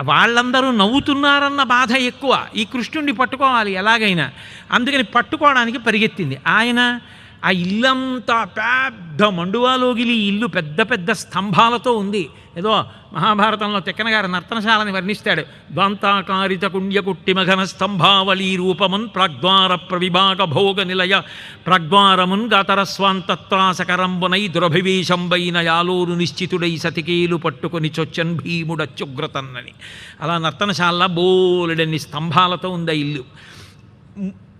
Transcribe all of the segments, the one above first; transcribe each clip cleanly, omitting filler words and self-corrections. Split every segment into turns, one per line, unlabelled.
వాళ్ళందరూ నవ్వుతున్నారన్న బాధ ఎక్కువ. ఈ కృష్ణుడిని పట్టుకోవాలి ఎలాగైనా, అందుకని పట్టుకోవడానికి పరిగెత్తింది. ఆయన ఆ ఇల్లంతా పెద్ద మండువాలోగిలి ఇల్లు పెద్ద పెద్ద స్తంభాలతో ఉంది. ఏదో మహాభారతంలో తిక్కనగారు నర్తనశాలని వర్ణిస్తాడు. ద్వాంతాకారిత కుణ్యకుట్టిమఘన స్తంభావళీ రూపమున్ ప్రాగ్ద్వార ప్రవిభాగ భోగ నిలయ ప్రాగ్ద్వారమున్ గాతరస్వాంతత్రాసకరంబునై దురభివేశంబైన యాలోరు నిశ్చితుడై సతికేలు పట్టుకొని చొచ్చన్ భీముడత్యుగ్రతన్నని. అలా నర్తనశాల బోలెడన్ని స్తంభాలతో ఉంది ఆ ఇల్లు.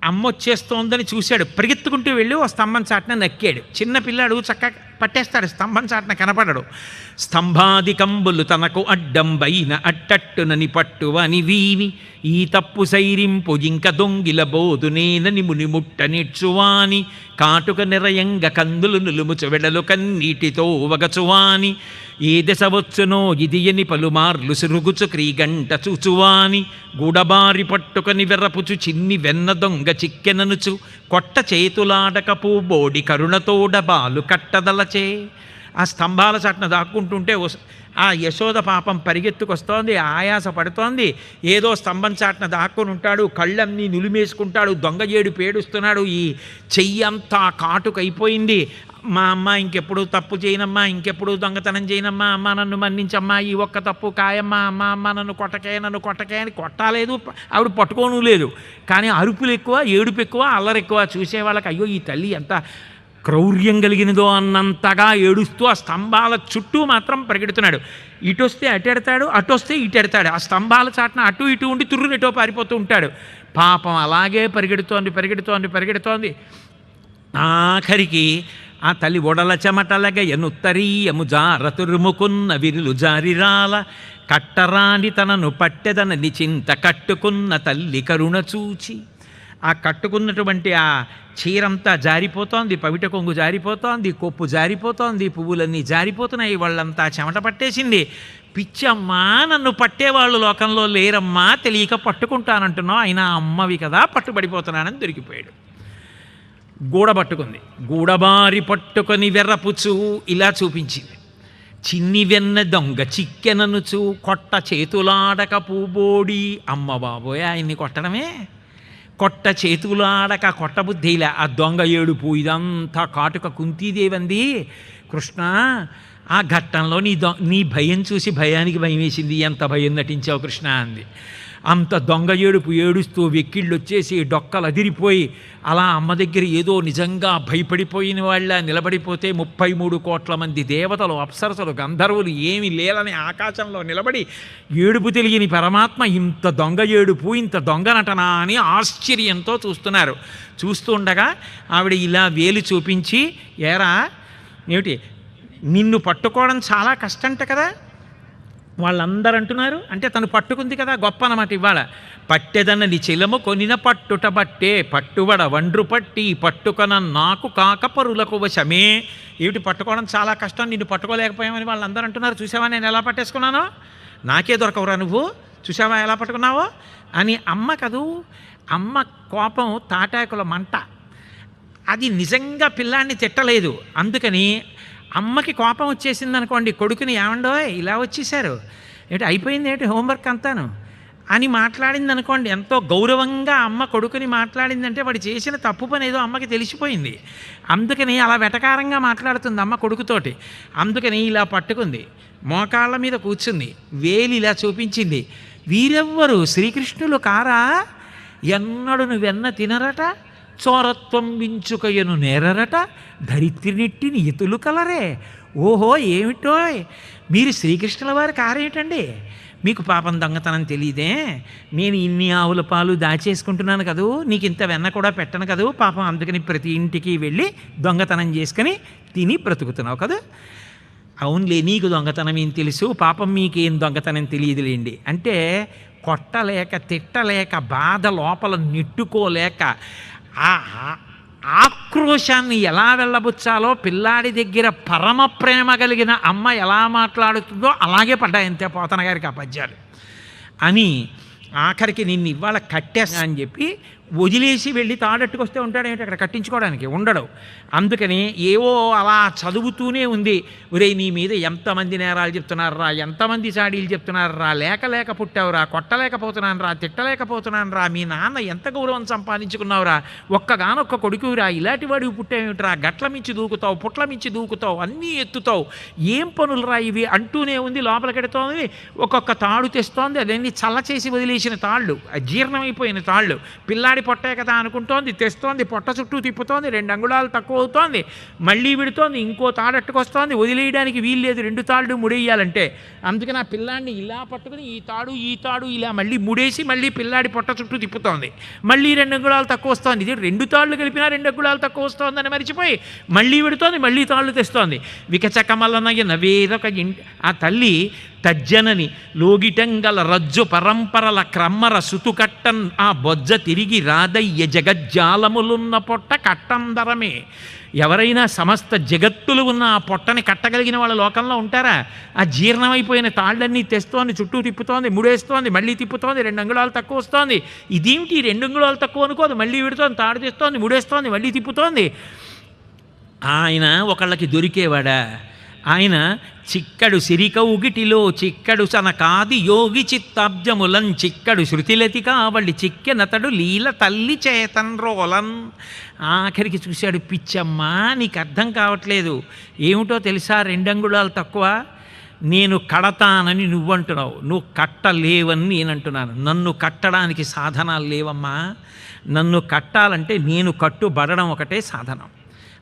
అమ్మ వచ్చేస్తోందని చూశాడు, పరిగెత్తుకుంటూ వెళ్ళి ఓ స్తంభం చాటున నక్కాడు. చిన్న పిల్లాడు చక్కగా పట్టేస్తాడు, స్తంభం చాటున కనపడడు. స్తంభాదికంబులు తనకు అడ్డంబైన అట్టట్టునని పట్టువని వీని ఈ తప్పు సైరింపు జింక దొంగిల బోధునేనని ముని ముట్ట నేర్చువాని కాటుక నిరయంగ కందులు నులుముచు వెడలు కన్నీటితో వగచువాని ఏ దశ వచ్చునో ఇది అని పలుమార్లు సురుగుచు క్రీగంట చూచువాని గూడబారి పట్టుకొని వెర్రపుచు చిన్ని వెన్న దొంగ చిక్కెననుచు కొట్ట చేతులాడక పూబోడి కరుణతోడ బాలు కట్టదలచే. ఆ స్తంభాల చాటున దాక్కుంటుంటే ఆ యశోద పాపం పరిగెత్తుకొస్తోంది, ఆయాస పడుతోంది. ఏదో స్తంభం చాటున దాక్కుని ఉంటాడు, కళ్ళన్నీ నులిమేసుకుంటాడు, దొంగ ఏడు పేడుస్తున్నాడు. ఈ చెయ్యంతా కాటుకైపోయింది. మా అమ్మ ఇంకెప్పుడు తప్పు చేయనమ్మా, ఇంకెప్పుడు దొంగతనం చేయనమ్మా, అమ్మ నన్ను మన్నించమ్మా, ఈ ఒక్క తప్పు కాయమ్మా, అమ్మ నన్ను కొట్టకే అని కొట్టాలేదు, ఆవిడ పట్టుకోను లేదు. కానీ అరుపులు ఎక్కువ, ఏడుపు ఎక్కువ, అల్లరి ఎక్కువ. చూసేవాళ్ళకి అయ్యో ఈ తల్లి ఎంత క్రౌర్యం కలిగినదో అన్నంతగా ఏడుస్తూ ఆ స్తంభాల చుట్టూ మాత్రం పరిగెడుతున్నాడు. ఇటు వస్తే అటెడతాడు, అటు వస్తే ఇటెడతాడు. ఆ స్తంభాల చాటున అటు ఇటు ఉండి తుర్రునెటో పారిపోతూ ఉంటాడు. పాపం అలాగే పరిగెడుతోంది. ఆఖరికి ఆ తల్లి ఒడల చెమటలగ ఎనుత్తరీయము జారతురుముకున్న విరులు జారిరాల కట్టరాని తనను పట్టెదనని చింత కట్టుకున్న తల్లి కరుణ చూచి. ఆ కట్టుకున్నటువంటి ఆ చీరంతా జారిపోతోంది, పవిట కొంగు జారిపోతోంది, కొప్పు జారిపోతోంది, పువ్వులన్నీ జారిపోతున్నాయి, వాళ్ళంతా చెమట పట్టేసింది. పిచ్చమ్మా, నన్ను పట్టేవాళ్ళు లోకంలో లేరమ్మా, తెలియక పట్టుకుంటానంటున్నావు, అయినా అమ్మవి కదా, పట్టుబడిపోతున్నానని దొరికిపోయాడు. గూడబట్టుకుంది, గూడబారి పట్టుకొని వెర్రపుచు ఇలా చూపించింది. చిన్ని వెన్న దొంగ చిక్కెననుచు కొట్ట చేతులాడక పూబోడి. అమ్మ బాబోయ్, ఆయన్ని కొట్టడమే, కొట్ట చేతులాడక కొట్టబుద్ధిలా. ఆ దొంగ ఏడుపు ఇదంతా కాటుక కుంతీదేవంది. కృష్ణ, ఆ ఘట్టంలో నీ భయం చూసి భయానికి భయం వేసింది. ఎంత భయం నటించావు కృష్ణ అంది. అంత దొంగ ఏడుపు ఏడుస్తూ వెక్కిళ్ళు వచ్చేసి డొక్కలు అదిరిపోయి అలా అమ్మ దగ్గర ఏదో నిజంగా భయపడిపోయిన వాళ్ళ నిలబడిపోతే 33 కోట్ల మంది దేవతలు, అప్సరసలు, గంధర్వులు ఏమి లేలని ఆకాశంలో నిలబడి ఏడుపు తెలియని పరమాత్మ ఇంత దొంగ ఏడుపు, ఇంత దొంగ నటన అని ఆశ్చర్యంతో చూస్తున్నారు. చూస్తుండగా ఆవిడ ఇలా వేలు చూపించి, ఏరా ఏమిటి నిన్ను పట్టుకోవడం చాలా కష్టంట కదా. వాళ్ళందరూ అంటున్నారు, అంటే తను పట్టుకుంది కదా, గొప్ప అన్నమాట. ఇవాళ పట్టెదన్నది చెలము కొనిన పట్టుట బట్టే పట్టుబడ వండ్రు పట్టి పట్టుకొన నాకు కాక పరులకు వశమే. ఏమిటి పట్టుకోవడం చాలా కష్టం, నిన్ను పట్టుకోలేకపోయామని వాళ్ళందరూ అంటున్నారు. చూసావా నేను ఎలా పట్టేసుకున్నానో, నాకే దొరకవురా నువ్వు, చూసావా ఎలా పట్టుకున్నావో అని. అమ్మ కదూ, అమ్మ కోపం తాటాకుల మంట, అది నిజంగా పిల్లాన్ని తిట్టలేదు. అందుకని అమ్మకి కోపం వచ్చేసింది అనుకోండి, కొడుకుని ఏమండో ఇలా వచ్చేసారు ఏంటి, అయిపోయింది ఏంటి హోంవర్క్ అంతాను అని మాట్లాడింది అనుకోండి. ఎంతో గౌరవంగా అమ్మ కొడుకుని మాట్లాడిందంటే వాడు చేసిన తప్పు పని ఏదో అమ్మకి తెలిసిపోయింది. అందుకని అలా వెటకారంగా మాట్లాడుతుంది అమ్మ కొడుకుతోటి. అందుకని ఇలా పట్టుకుంది, మోకాళ్ళ మీద కూర్చుంది, వేలి ఇలా చూపించింది. వీరెవ్వరు శ్రీకృష్ణులు కారా, ఎన్నడు నువ్వెన్న తినరట, చోరత్వం వించుకయ్యను నేరరట, ధరిత్రినెట్టిని ఇతులు కలరే. ఓహో ఏమిటో మీరు శ్రీకృష్ణుల వారి కారేమిటండి, మీకు పాపం దొంగతనం తెలియదే, నేను ఇన్ని ఆవుల పాలు దాచేసుకుంటున్నాను కదూ, నీకు ఇంత వెన్న కూడా పెట్టను కదూ, పాపం అందుకని ప్రతి ఇంటికి వెళ్ళి దొంగతనం చేసుకుని తిని బ్రతుకుతున్నావు కదా. అవునులే, నీకు దొంగతనం ఏం తెలుసు, పాపం మీకేం దొంగతనం తెలియదులేండి అంటే, కొట్టలేక తిట్టలేక బాధ లోపల నెట్టుకోలేక ఆ ఆక్రోశాన్ని ఎలా వెళ్ళబుచ్చాలో పిల్లాడి దగ్గర పరమ ప్రేమ కలిగిన అమ్మ ఎలా మాట్లాడుతుందో అలాగే పడ్డాయంతే పోతన గారికి ఆ పద్యాలు అని. ఆఖరికి నిన్ను ఇవాళ కట్టేస్తా అని చెప్పి వదిలేసి వెళ్ళి తాడట్టుకొస్తే ఉంటాడేమిటి అక్కడ కట్టించుకోవడానికి? ఉండడు. అందుకని ఏవో అలా చదువుతూనే ఉంది. ఒరేయ్, నీ మీద ఎంతమంది నేరాలు చెప్తున్నారా, ఎంతమంది చాడీలు చెప్తున్నారా, లేక పుట్టావురా, కొట్టలేకపోతున్నాను రా, తిట్టలేకపోతున్నాను రా, మీ నాన్న ఎంత గౌరవం సంపాదించుకున్నావురా, ఒక్కగానొక్క కొడుకురా, ఇలాంటి వాడివి పుట్టావేమిట్రా, గట్ల మించి దూకుతావు, పుట్ల మించి దూకుతావు, అన్నీ ఎత్తుతావు, ఏం పనులురా ఇవి అంటూనే ఉంది. లోపలికెడుతోంది, ఒక్కొక్క తాడు తెస్తోంది. అదన్నీ చల్ల చేసి వదిలేసిన తాళ్ళు, అజీర్ణమైపోయిన తాళ్ళు. పిల్లాడి పొట్టే కదా అనుకుంటోంది, తెస్తోంది, పొట్ట చుట్టూ తిప్పుతోంది, 2 అంగుళాలు తక్కువ అవుతోంది, మళ్ళీ విడుతోంది, ఇంకో తాడట్టుకొస్తోంది. వదిలేయడానికి వీలు లేదు 2 తాళ్ళు ముడేయాలంటే. అందుకని ఆ పిల్లాడిని ఇలా పట్టుకుని ఈ తాడు ఇలా మళ్ళీ ముడేసి మళ్ళీ పిల్లాడి పొట్ట చుట్టూ తిప్పుతోంది. మళ్ళీ 2 అంగుళాలు తక్కువ వస్తోంది. ఇది 2 తాళ్ళు కలిపినా 2 అంగుళాలు తక్కువ వస్తోందని మరిచిపోయి మళ్ళీ విడుతోంది, మళ్ళీ తాళ్ళు తెస్తోంది. వికచకమలనయ వేరొక ఆ తల్లి తజ్జనని లోగిటంగల రజ్జు పరంపరల క్రమ్మర సుతుకట్టన్ ఆ బొజ్జ తిరిగి రాదయ్య జగజ్జాలములున్న పొట్ట కట్టందరమే. ఎవరైనా సమస్త జగత్తులు ఉన్న ఆ పొట్టని కట్టగలిగిన వాళ్ళ లోకంలో ఉంటారా? ఆ జీర్ణమైపోయిన తాళ్ళన్నీ తెస్తోంది, చుట్టూ తిప్పుతోంది, ముడేస్తోంది, మళ్ళీ తిప్పుతోంది, 2 అంగుళాలు తక్కువ వస్తోంది. ఇదేమిటి 2 అంగుళాలు తక్కువ అనుకోదు, మళ్ళీ విడుతోంది, తాడు తెస్తోంది, ముడేస్తోంది, మళ్ళీ తిప్పుతోంది. ఆయన ఒకళ్ళకి దొరికేవాడా? ఆయన చిక్కడు సిరికౌగిటిలో చిక్కడు సనకాది యోగి చిత్తాబ్జములన్ చిక్కడు శృతిలతి కావళి చిక్కెనతడు లీల తల్లి చేతన్ రోలన్. ఆఖరికి చూశాడు, పిచ్చమ్మా నీకు అర్థం కావట్లేదు, ఏమిటో తెలుసా, 2 అంగుళాలు తక్కువ, నేను కడతానని నువ్వంటున్నావు, నువ్వు కట్టలేవని నేనంటున్నాను. నన్ను కట్టడానికి సాధనాలు లేవమ్మా. నన్ను కట్టాలంటే నేను కట్టుబడడం ఒకటే సాధనం.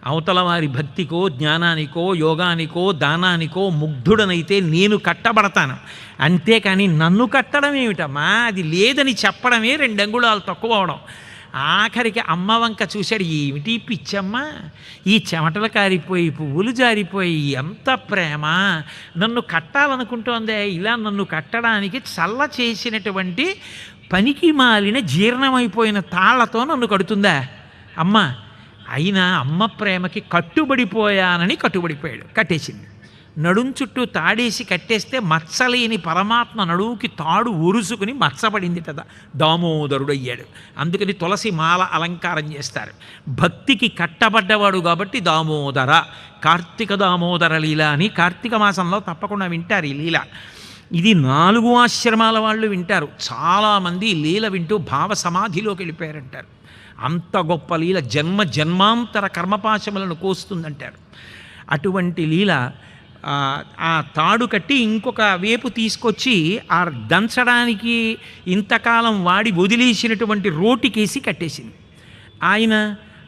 అవతల వారి భక్తికో జ్ఞానానికో యోగానికో దానానికో ముగ్ధుడనైతే నేను కట్టబడతాను. అంతేకాని నన్ను కట్టడం ఏమిటమ్మా, అది లేదని చెప్పడమే 2 అంగుళాలు తక్కువ అవడం. ఆఖరికి అమ్మ వంక చూశాడు, ఏమిటి పిచ్చమ్మ, ఈ చెమటలు కారిపోయి పువ్వులు జారిపోయి ఎంత ప్రేమ, నన్ను కట్టాలనుకుంటోందే, ఇలా నన్ను కట్టడానికి చల్ల చేసినటువంటి పనికి మాలిన జీర్ణమైపోయిన తాళ్లతో నన్ను కడుతుందా అమ్మ? అయినా అమ్మ ప్రేమకి కట్టుబడిపోయానని కట్టుబడిపోయాడు, కట్టేసింది. నడుం చుట్టూ తాడేసి కట్టేస్తే మచ్చలేని పరమాత్మ నడువుకి తాడు ఉరుసుకుని మచ్చపడింది కదా, దామోదరుడు అయ్యాడు. అందుకని తులసి మాల అలంకారం చేస్తారు. భక్తికి కట్టబడ్డవాడు కాబట్టి దామోదర, కార్తీక దామోదర లీల అని కార్తీక మాసంలో తప్పకుండా వింటారు ఈ లీల. ఇది 4 ఆశ్రమాల వాళ్ళు వింటారు. చాలామంది లీల వింటూ భావ సమాధిలోకి వెళ్ళిపోయారంటారు. అంత గొప్ప లీల, జన్మాంతర కర్మపాశములను కోస్తుందంటారు. అటువంటి లీల ఆ తాడు కట్టి ఇంకొక వేపు తీసుకొచ్చి ఆ దంచడానికి ఇంతకాలం వాడి వదిలేసినటువంటి రోటికేసి కట్టేసింది. ఆయన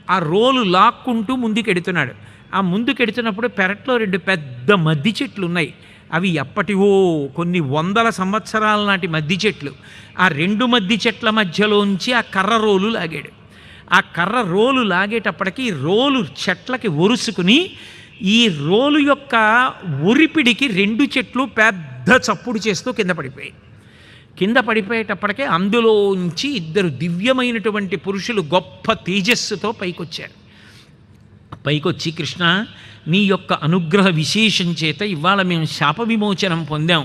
ఆ రోలు లాక్కుంటూ ముందుకెడుతున్నాడు. ఆ ముందుకెడుతున్నప్పుడు పెరట్లో 2 పెద్ద మద్ది చెట్లు ఉన్నాయి. అవి ఎప్పటివో కొన్ని 100 సంవత్సరాల నాటి మద్ది చెట్లు. ఆ 2 మద్ది చెట్ల మధ్యలోంచి ఆ కర్ర రోలు లాగాడు. ఆ కర్ర రోలు లాగేటప్పటికి రోలు చెట్లకి ఒరుసుకుని ఈ రోలు యొక్క ఒరిపిడికి 2 చెట్లు పెద్ద చప్పుడు చేస్తూ కింద పడిపోయాయి. కింద పడిపోయేటప్పటికే అందులోంచి 2 దివ్యమైనటువంటి పురుషులు గొప్ప తేజస్సుతో పైకొచ్చారు. పైకొచ్చి, కృష్ణ నీ యొక్క అనుగ్రహ విశేషం చేత ఇవాళ మేము శాప విమోచనం పొందాం.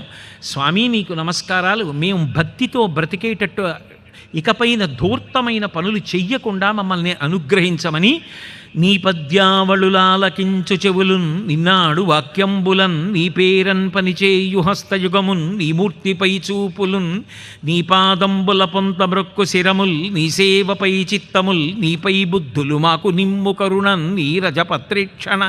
స్వామి నీకు నమస్కారాలు. మేము భక్తితో బ్రతికేటట్టు ఇకపైన ధూర్తమైన పనులు చెయ్యకుండా మమ్మల్ని అనుగ్రహించమని నీ పద్యావళులాలకించు చెవులున్ నిన్నాడు వాక్యంబులన్ నీ పేరన్ పనిచేయు హస్తయుగమున్ నీ మూర్తిపై చూపులున్ నీ పాదంబుల పొంత బ్రొక్కు శిరముల్ నీ సేవపై చిత్తముల్ నీపై బుద్ధులు మాకు నిమ్ము కరుణన్ నీ రజపత్రేక్షణ.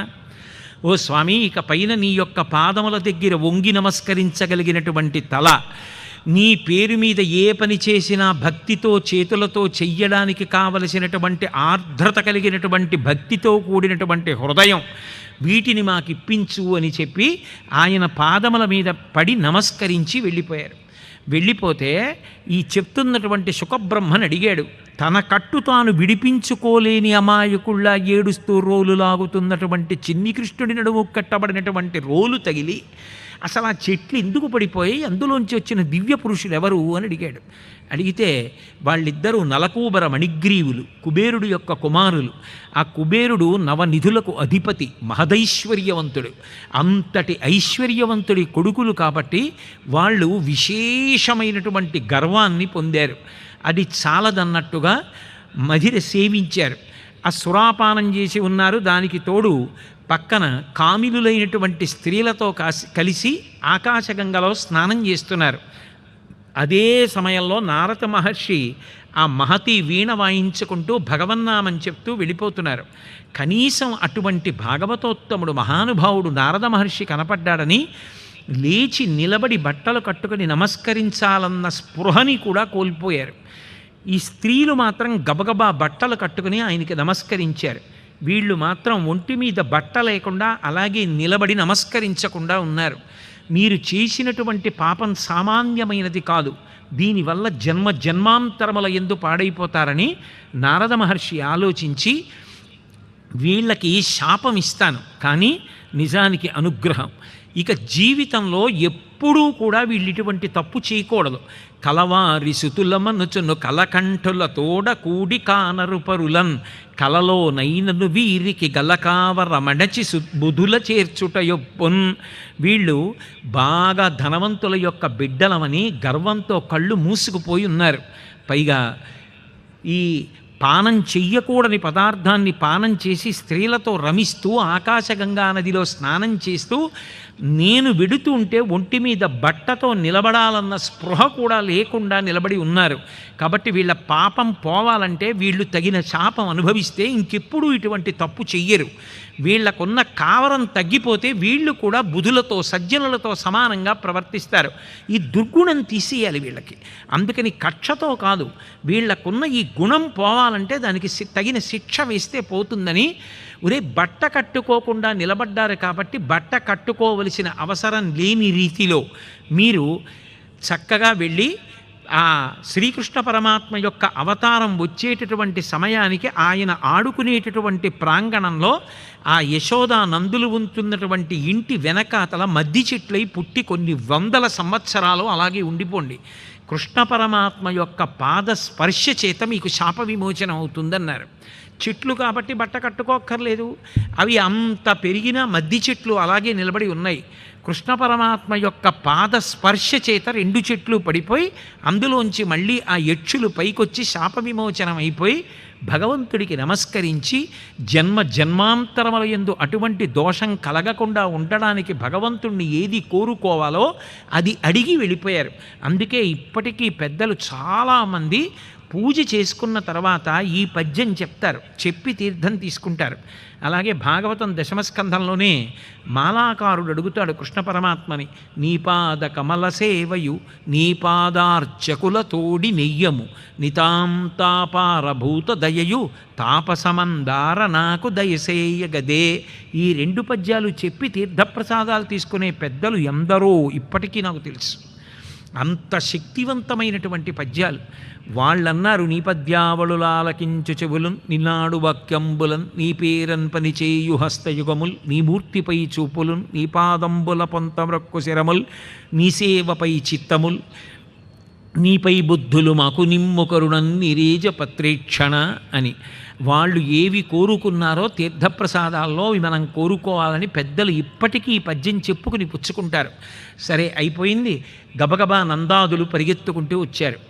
ఓ స్వామి, ఇక పైన నీ యొక్క పాదముల దగ్గర వంగి నమస్కరించగలిగినటువంటి తల, నీ పేరు మీద ఏ పని చేసినా భక్తితో చేతులతో చెయ్యడానికి కావలసినటువంటి ఆర్ద్రత కలిగినటువంటి భక్తితో కూడినటువంటి హృదయం, వీటిని మాకిప్పించు అని చెప్పి ఆయన పాదముల మీద పడి నమస్కరించి వెళ్ళిపోయారు. వెళ్ళిపోతే ఈ చెప్తున్నటువంటి శుకబ్రహ్మని అడిగాడు, తన కట్టు తాను విడిపించుకోలేని అమాయకుళ్ళ ఏడుస్తూ రోలు లాగుతున్నటువంటి చిన్ని కృష్ణుడి నడుము కట్టబడినటువంటి రోలు తగిలి అసలు ఆ చెట్లు ఎందుకు పడిపోయి అందులోంచి వచ్చిన దివ్య పురుషులు ఎవరు అని అడిగాడు. అడిగితే వాళ్ళిద్దరూ నలకూబర మణిగ్రీవులు, కుబేరుడు యొక్క కుమారులు. ఆ కుబేరుడు నవనిధులకు అధిపతి, మహదైశ్వర్యవంతుడు. అంతటి ఐశ్వర్యవంతుడి కొడుకులు కాబట్టి వాళ్ళు విశేషమైనటువంటి గర్వాన్ని పొందారు. అది చాలదన్నట్టుగా మధిర సేవించారు. ఆ సురాపానం చేసి ఉన్నారు. దానికి తోడు పక్కన కామిలులైనటువంటి స్త్రీలతో కలిసి ఆకాశగంగలో స్నానం చేస్తున్నారు. అదే సమయంలో నారద మహర్షి ఆ మహతి వీణ వాయించుకుంటూ భగవన్నామం చెప్తూ వెళ్ళిపోతున్నారు. కనీసం అటువంటి భాగవతోత్తముడు మహానుభావుడు నారద మహర్షి కనపడ్డాడని లేచి నిలబడి బట్టలు కట్టుకుని నమస్కరించాలన్న స్పృహని కూడా కోల్పోయారు. ఈ స్త్రీలు మాత్రం గబగబా బట్టలు కట్టుకుని ఆయనకి నమస్కరించారు. వీళ్ళు మాత్రం ఒంటి మీద బట్ట లేకుండా అలాగే నిలబడి నమస్కరించకుండా ఉన్నారు. మీరు చేసినటువంటి పాపం సామాన్యమైనది కాదు, దీనివల్ల జన్మ జన్మాంతరముల యందు పాడైపోతారని నారద మహర్షి ఆలోచించి వీళ్ళకి శాపం ఇస్తాను, కానీ నిజానికి అనుగ్రహం. ఇక జీవితంలో ఎప్పుడూ కూడా వీళ్ళు ఇటువంటి తప్పు చేయకూడదు. కలవారి సుతులమనుచును కలకంఠుల తోడ కూడి కానరు పరులన్ కలలో నైనను వీరికి గలకావర మడచి బుధుల చేర్చుట యొప్పున్. వీళ్ళు బాగా ధనవంతుల యొక్క బిడ్డలమని గర్వంతో కళ్ళు మూసుకుపోయి ఉన్నారు. పైగా ఈ పానం చెయ్యకూడని పదార్థాన్ని పానం చేసి స్త్రీలతో రమిస్తూ ఆకాశగంగా నదిలో స్నానం చేస్తూ నేను వెడుతూ ఉంటే ఒంటి మీద బట్టతో నిలబడాలన్న స్పృహ కూడా లేకుండా నిలబడి ఉన్నారు. కాబట్టి వీళ్ళ పాపం పోవాలంటే వీళ్ళు తగిన శాపం అనుభవిస్తే ఇంకెప్పుడూ ఇటువంటి తప్పు చెయ్యరు. వీళ్లకున్న కావరం తగ్గిపోతే వీళ్ళు కూడా బుధులతో సజ్జనులతో సమానంగా ప్రవర్తిస్తారు. ఈ దుర్గుణం తీసేయాలి వీళ్ళకి. అందుకని కక్షతో కాదు, వీళ్లకున్న ఈ గుణం పోవాలంటే దానికి తగిన శిక్ష వేస్తే పోతుందని ఒరే బట్ట కట్టుకోకుండా నిలబడ్డారు కాబట్టి బట్ట కట్టుకోవలసిన అవసరం లేని రీతిలో మీరు చక్కగా వెళ్ళి ఆ శ్రీకృష్ణ పరమాత్మ యొక్క అవతారం వచ్చేటటువంటి సమయానికి ఆయన ఆడుకునేటటువంటి ప్రాంగణంలో ఆ యశోదా నందులు ఉంటున్నటువంటి ఇంటి వెనకాతల మద్ది చెట్లై పుట్టి కొన్ని వందల సంవత్సరాలు అలాగే ఉండిపోండి. కృష్ణ పరమాత్మ యొక్క పాద స్పర్శ చేత మీకు శాప విమోచనం అవుతుందన్నారు. చెట్లు కాబట్టి బట్ట కట్టుకోక్కర్లేదు, అవి అంత పెరిగిన మద్ది చెట్లు అలాగే నిలబడి ఉన్నాయి. కృష్ణ పరమాత్మ యొక్క పాద స్పర్శ చేత రెండు చెట్లు పడిపోయి అందులోంచి మళ్ళీ ఆ యక్షులు పైకొచ్చి శాప విమోచనం అయిపోయి భగవంతుడికి నమస్కరించి జన్మ జన్మాంతరముల యందు అటువంటి దోషం కలగకుండా ఉండడానికి భగవంతుణ్ణి ఏది కోరుకోవాలో అది అడిగి వెళ్ళిపోయారు. అందుకే ఇప్పటికీ పెద్దలు చాలామంది పూజ చేసుకున్న తర్వాత ఈ పద్యం చెప్తారు, చెప్పి తీర్థం తీసుకుంటారు. అలాగే భాగవతం దశమస్కంధంలోనే మాలాకారుడు అడుగుతాడు కృష్ణ పరమాత్మని, నీపాద కమల సేవయు నీపాదార్చకుల తోడి నెయ్యము నితాంతాపారభూత దయయు తాపసమందార నాకు దయసేయ గదే. ఈ రెండు పద్యాలు చెప్పి తీర్థప్రసాదాలు తీసుకునే పెద్దలు ఎందరో ఇప్పటికీ నాకు తెలుసు. అంత శక్తివంతమైనటువంటి పద్యాలు. వాళ్ళన్నారు, నీ పద్యావళులాలకించు చెవులున్ నిన్నాడు వాక్యంబులన్ నీ పేరన్ పనిచేయు హస్తయుగముల్ నీ మూర్తిపై చూపులున్ నీ పాదంబుల పొంతమ్రక్కు శిరముల్ నీ సేవపై చిత్తముల్ నీపై బుద్ధులు మాకు నిమ్ము కరుణన్ నిరేజ పత్రేక్షణ అని. వాళ్ళు ఏవి కోరుకున్నారో తీర్థప్రసాదాల్లో మనం కోరుకోవాలని పెద్దలు ఇప్పటికీ ఈ పద్యం చెప్పుకుని పుచ్చుకుంటారు. సరే అయిపోయింది. గబగబా నందాదులు పరిగెత్తుకుంటూ వచ్చారు.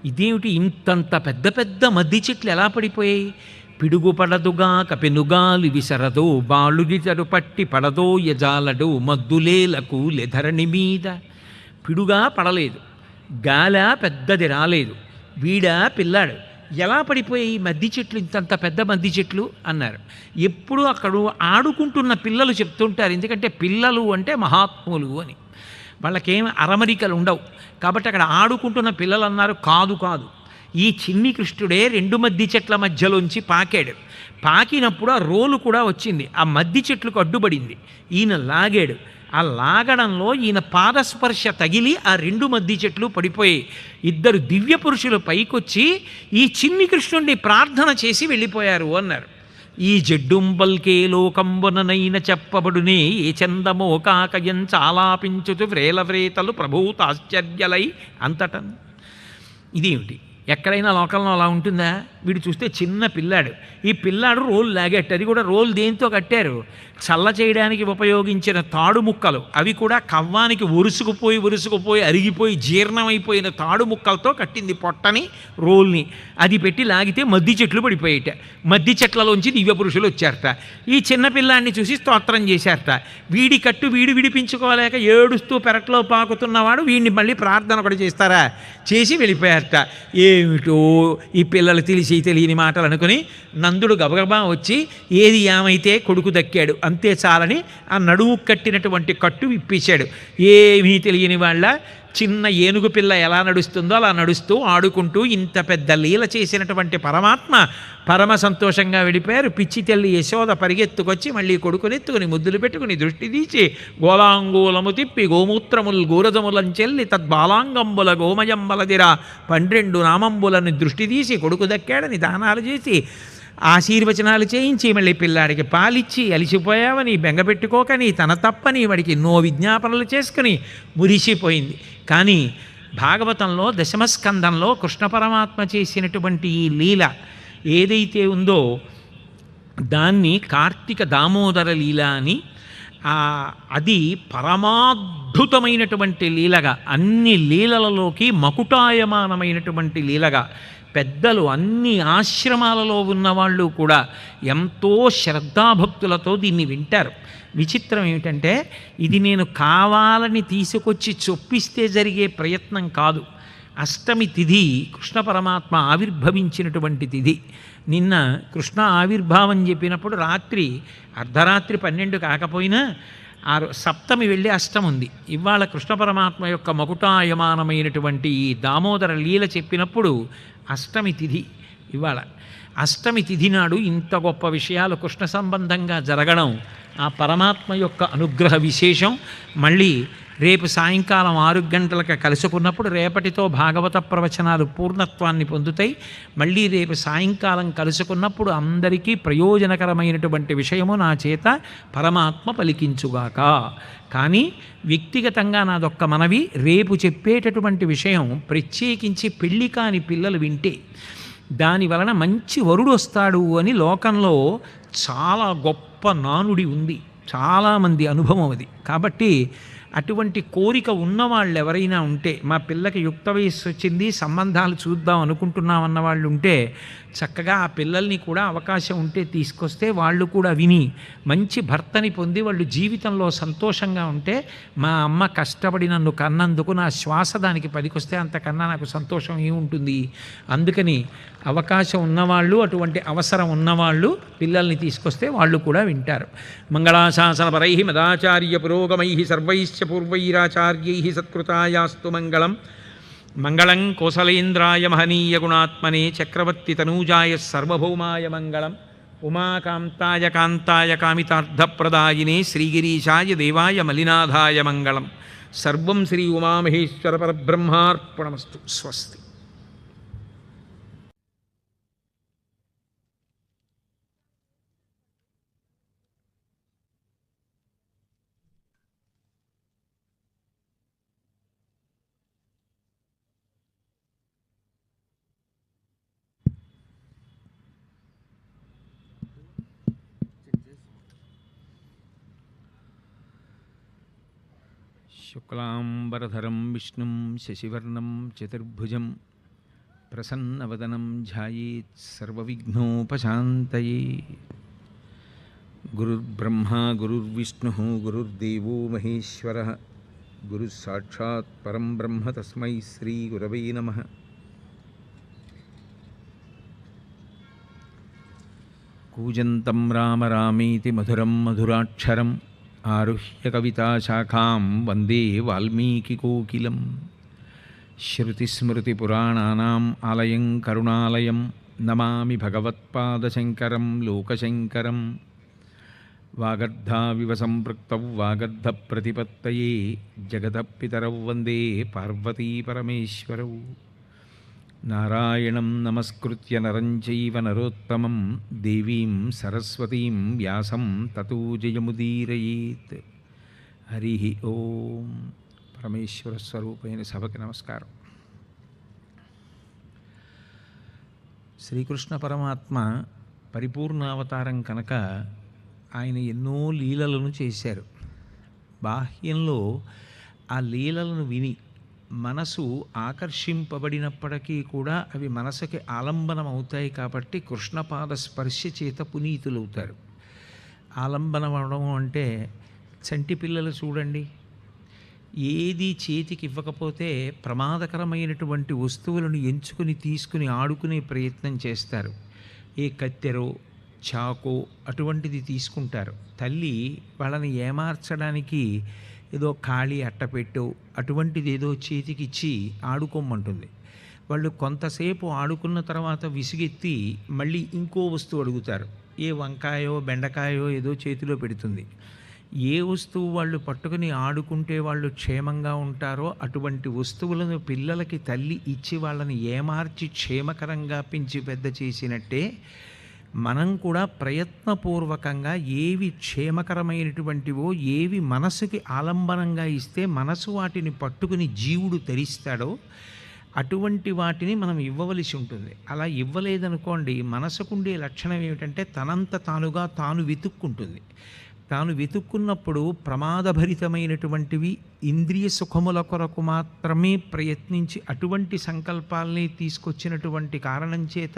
ఇదేమిటి ఇంతంత పెద్ద పెద్ద మద్ది చెట్లు ఎలా పడిపోయాయి? పిడుగు పడదుగా కపెనుగాలి విసరదో బాలుడితడు పట్టి పడదో యజాలడు మద్దులేలకు లెధరణి మీద. పిడుగా పడలేదు, గాల పెద్దది రాలేదు, వీడా పిల్లాడు, ఎలా పడిపోయాయి మద్ది చెట్లు, ఇంతంత పెద్ద మద్ది చెట్లు అన్నారు. ఎప్పుడు అక్కడ ఆడుకుంటున్న పిల్లలు చెప్తుంటారు, ఎందుకంటే పిల్లలు అంటే మహాత్ములు అని. వాళ్ళకేం అరమరికలు ఉండవు కాబట్టి అక్కడ ఆడుకుంటున్న పిల్లలు అన్నారు. కాదు కాదు, ఈ చిన్ని కృష్ణుడే రెండు మద్ది చెట్ల మధ్యలోంచి పాకాడు. పాకినప్పుడు ఆ రోలు కూడా వచ్చింది, ఆ మద్ది చెట్లకు అడ్డుపడింది. ఈయన లాగాడు, ఆ లాగడంలో ఈయన పాదస్పర్శ తగిలి ఆ రెండు మద్ది చెట్లు పడిపోయాయి. ఇద్దరు దివ్య పురుషులు పైకొచ్చి ఈ చిన్ని కృష్ణుడిని ప్రార్థన చేసి వెళ్ళిపోయారు అన్నారు. ఈ జడ్డుంబల్కే లోకంబుననైన చెప్పబడునే ఏ చందమో కాకయం చాలాపించుతు వ్రేలవ్రేతలు ప్రభూతాశ్చర్యలై అంతటన్. ఇదేమిటి ఎక్కడైనా లోకంలో అలా ఉంటుందా? వీడు చూస్తే చిన్న పిల్లాడు, ఈ పిల్లాడు రోలు లాగట్టు, అది కూడా రోలు దేంతో కట్టారు? చల్ల చేయడానికి ఉపయోగించిన తాడు ముక్కలు, అవి కూడా కవ్వానికి ఉరుసుకుపోయి అరిగిపోయి జీర్ణమైపోయిన తాడు ముక్కలతో కట్టింది పొట్టని రోల్ని. అది పెట్టి లాగితే మద్ది చెట్లు పడిపోయేట, మద్ది చెట్లలోంచి దివ్య పురుషులు వచ్చారట. ఈ చిన్న పిల్లాడిని చూసి స్తోత్రం చేశారట. వీడి కట్టు వీడు విడిపించుకోలేక ఏడుస్తూ పెరట్లో పాకుతున్నవాడు వీడిని మళ్ళీ ప్రార్థన ఒకటి చేస్తారా? చేసి వెళ్ళిపోయారట. ఏమిటో ఈ పిల్లలు తెలియని మాటలు అనుకుని నందుడు గబగబా వచ్చి ఏది ఏమైతే కొడుకు దక్కాడు అంతే చాలని ఆ నడుము కట్టినటువంటి కట్టు విప్పించాడు. ఏమీ తెలియని వాళ్ళ చిన్న ఏనుగు పిల్ల ఎలా నడుస్తుందో అలా నడుస్తూ ఆడుకుంటూ ఇంత పెద్ద లీల చేసినటువంటి పరమాత్మ పరమ సంతోషంగా వెళ్ళిపోయారు. పిచ్చి తల్లి యశోద పరిగెత్తుకొచ్చి మళ్ళీ కొడుకునెత్తుకుని ముద్దులు పెట్టుకుని దృష్టి తీసి గోలాంగూలము తిప్పి గోమూత్రముల్ గోరజములంచెల్లి తద్బాలాంగంబుల గోమయంబలదిరా 12 నామంబులను దృష్టి తీసి కొడుకు దక్కాడని దానాలు చేసి ఆశీర్వచనాలు చేయించి మళ్ళీ పిల్లాడికి పాలిచ్చి అలిసిపోయావని బెంగపెట్టుకోకని తన తప్పని వాడికి ఎన్నో విజ్ఞాపనలు చేసుకుని మురిసిపోయింది. కానీ భాగవతంలో దశమస్కందంలో కృష్ణ పరమాత్మ చేసినటువంటి ఈ లీల ఏదైతే ఉందో దాన్ని కార్తీక దామోదర లీల అని, అది పరమాద్భుతమైనటువంటి లీలగా, అన్ని లీలలలోకి మకుటాయమానమైనటువంటి లీలగా పెద్దలు అన్ని ఆశ్రమాలలో ఉన్నవాళ్ళు కూడా ఎంతో శ్రద్ధాభక్తులతో దీన్ని వింటారు. విచిత్రం ఏమిటంటే ఇది నేను కావాలని తీసుకొచ్చి చొప్పిస్తే జరిగే ప్రయత్నం కాదు. అష్టమి తిథి కృష్ణ పరమాత్మ ఆవిర్భవించినటువంటి తిథి. నిన్న కృష్ణ ఆవిర్భావం చెప్పినప్పుడు రాత్రి అర్ధరాత్రి 12 కాకపోయినా సప్తమి వెళ్ళి అష్టం ఉంది. ఇవాళ కృష్ణ పరమాత్మ యొక్క మకుటాయమానమైనటువంటి ఈ దామోదర లీల చెప్పినప్పుడు అష్టమి తిథి. ఇవాళ అష్టమి తిథి నాడు ఇంత గొప్ప విషయాలు కృష్ణ సంబంధంగా జరగడం ఆ పరమాత్మ యొక్క అనుగ్రహ విశేషం. మళ్ళీ రేపు సాయంకాలం 6 గంటలకు కలుసుకున్నప్పుడు రేపటితో భాగవత ప్రవచనాలు పూర్ణత్వాన్ని పొందుతాయి. మళ్ళీ రేపు సాయంకాలం కలుసుకున్నప్పుడు అందరికీ ప్రయోజనకరమైనటువంటి విషయము నా చేత పరమాత్మ పలికించుగాక. కానీ వ్యక్తిగతంగా నాదొక్క మనవి, రేపు చెప్పేటటువంటి విషయం ప్రత్యేకించి పెళ్ళి కాని పిల్లలు వింటే దాని వలన మంచి వరుడు వస్తాడు అని లోకంలో చాలా గొప్ప నానుడి ఉంది, చాలామంది అనుభవం అది. కాబట్టి అటువంటి కోరిక ఉన్నవాళ్ళు ఎవరైనా ఉంటే, మా పిల్లకి యుక్త వయస్సు వచ్చింది సంబంధాలు చూద్దాం అనుకుంటున్నాం అన్న వాళ్ళు ఉంటే చక్కగా ఆ పిల్లల్ని కూడా అవకాశం ఉంటే తీసుకొస్తే వాళ్ళు కూడా విని మంచి భర్తని పొంది వాళ్ళు జీవితంలో సంతోషంగా ఉంటే, మా అమ్మ కష్టపడి నన్ను కన్నందుకు నా శ్వాస దానికి పనికొస్తే అంతకన్నా నాకు సంతోషం ఏముంటుంది. అందుకని అవకాశం ఉన్నవాళ్ళు, అటువంటి అవసరం ఉన్నవాళ్ళు పిల్లల్ని తీసుకొస్తే వాళ్ళు కూడా వింటారు. మంగళాశాసనపరై మదాచార్య పురోగమై సర్వైశ్చ పూర్వైరాచార్యై సత్కృతాయాస్తు మంగళం. మంగళం కోసలేంద్రాయ మహనీయ గుణాత్మనే చక్రవర్తి తనూజాయ సర్వభౌమాయ మంగళం. ఉమాకాంతాయ కాంతాయ కామితార్థప్రదాయినే శ్రీగిరీశాయ దేవాయ మలినాథాయ మంగళం. సర్వం శ్రీ ఉమామహేశ్వర పరబ్రహ్మార్పణమస్తు. స్వస్తి. శుక్లాంబరధరం విష్ణుం శశివర్ణం చతుర్భుజం ప్రసన్నవదనం ధ్యాయేత్ సర్వవిఘ్నోపశాంతయే. గురుర్బ్రహ్మా గురుర్విష్ణుః గురుర్దేవో మహేశ్వరః గురుస్సాక్షాత్ పరం బ్రహ్మ తస్మై శ్రీ గురవే నమః. కూజంతం రామ రామేతి మధురం మధురాక్షరం ఆరుహ్య కవితాశాఖాం వందే వాల్మీకికోకిలం. శ్రుతిస్మృతిపురాణానాం ఆలయం కరుణాలయం నమామి భగవత్పాదశంకరం లోకశంకరం. వాగర్ధావివ సంపృక్తౌ వాగర్ధప్రతిపత్తయే జగదపితరౌ వందే పార్వతీపరమేశ్వరౌ. నారాయణం నమస్కృత్య నరం చైవ నరోత్తమం దేవీం సరస్వతీం వ్యాసం తతో జయముదీరయేత్. హరి ఓం. పరమేశ్వర స్వరూపైన సభకి నమస్కారం. శ్రీకృష్ణ పరమాత్మ పరిపూర్ణావతారం కనుక ఆయన ఎన్నో లీలలను చేశారు. బాహ్యంలో ఆ లీలలను విని మనసు ఆకర్షింపబడినప్పటికీ కూడా అవి మనసుకి ఆలంబనం అవుతాయి కాబట్టి కృష్ణపాద స్పర్శ చేత పునీతులవుతారు. ఆలంబనం అవడం అంటే చంటి పిల్లలు చూడండి, ఏది చేతికి ఇవ్వకపోతే ప్రమాదకరమైనటువంటి వస్తువులను ఎంచుకుని తీసుకుని ఆడుకునే ప్రయత్నం చేస్తారు. ఏ కత్తెరో చాకో అటువంటిది తీసుకుంటారు. తల్లి వాళ్ళని ఏమార్చడానికి ఏదో ఖాళీ అట్టపెట్టో అటువంటిది ఏదో చేతికిచ్చి ఆడుకోమంటుంది. వాళ్ళు కొంతసేపు ఆడుకున్న తర్వాత విసుగెత్తి మళ్ళీ ఇంకో వస్తువు అడుగుతారు. ఏ వంకాయో బెండకాయో ఏదో చేతిలో పెడుతుంది. ఏ వస్తువు వాళ్ళు పట్టుకుని ఆడుకుంటే వాళ్ళు క్షేమంగా ఉంటారో అటువంటి వస్తువులను పిల్లలకి తల్లి ఇచ్చి వాళ్ళని ఏమార్చి క్షేమకరంగా పెంచి పెద్ద చేసినట్టే మనం కూడా ప్రయత్నపూర్వకంగా ఏవి క్షేమకరమైనటువంటివో, ఏవి మనసుకి ఆలంబనంగా ఇస్తే మనసు వాటిని పట్టుకుని జీవుడు తరిస్తాడో అటువంటి వాటిని మనం ఇవ్వవలసి ఉంటుంది. అలా ఇవ్వలేదనుకోండి, మనసుకుండే లక్షణం ఏమిటంటే తనంత తానుగా తాను వెతుక్కుంటుంది. తాను వెతుక్కున్నప్పుడు ప్రమాదభరితమైనటువంటివి ఇంద్రియ సుఖముల కొరకు మాత్రమే ప్రయత్నించి అటువంటి సంకల్పాలని తీసుకొచ్చినటువంటి కారణం చేత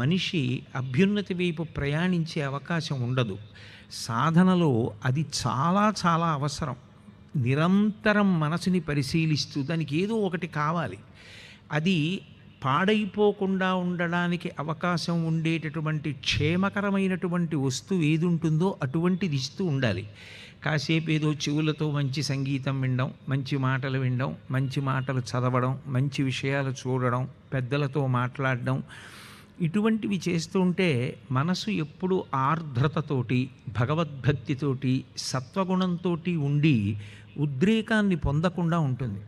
మనిషి అభ్యున్నతి వైపు ప్రయాణించే అవకాశం ఉండదు. సాధనలో అది చాలా చాలా అవసరం. నిరంతరం మనసుని పరిశీలిస్తూ దానికి ఏదో ఒకటి కావాలి. అది పాడైపోకుండా ఉండడానికి అవకాశం ఉండేటటువంటి క్షేమకరమైనటువంటి వస్తువు ఏది ఉంటుందో అటువంటిది ఇస్తూ ఉండాలి. కాసేపు ఏదో చెవులతో మంచి సంగీతం వినడం, మంచి మాటలు వినడం, మంచి మాటలు చదవడం, మంచి విషయాలు చూడడం, పెద్దలతో మాట్లాడడం, ఇటువంటివి చేస్తూ ఉంటే మనసు ఎప్పుడూ ఆర్ద్రతతోటి, భగవద్భక్తితోటి, సత్వగుణంతో ఉండి ఉద్రేకాన్ని పొందకుండా ఉంటుంది.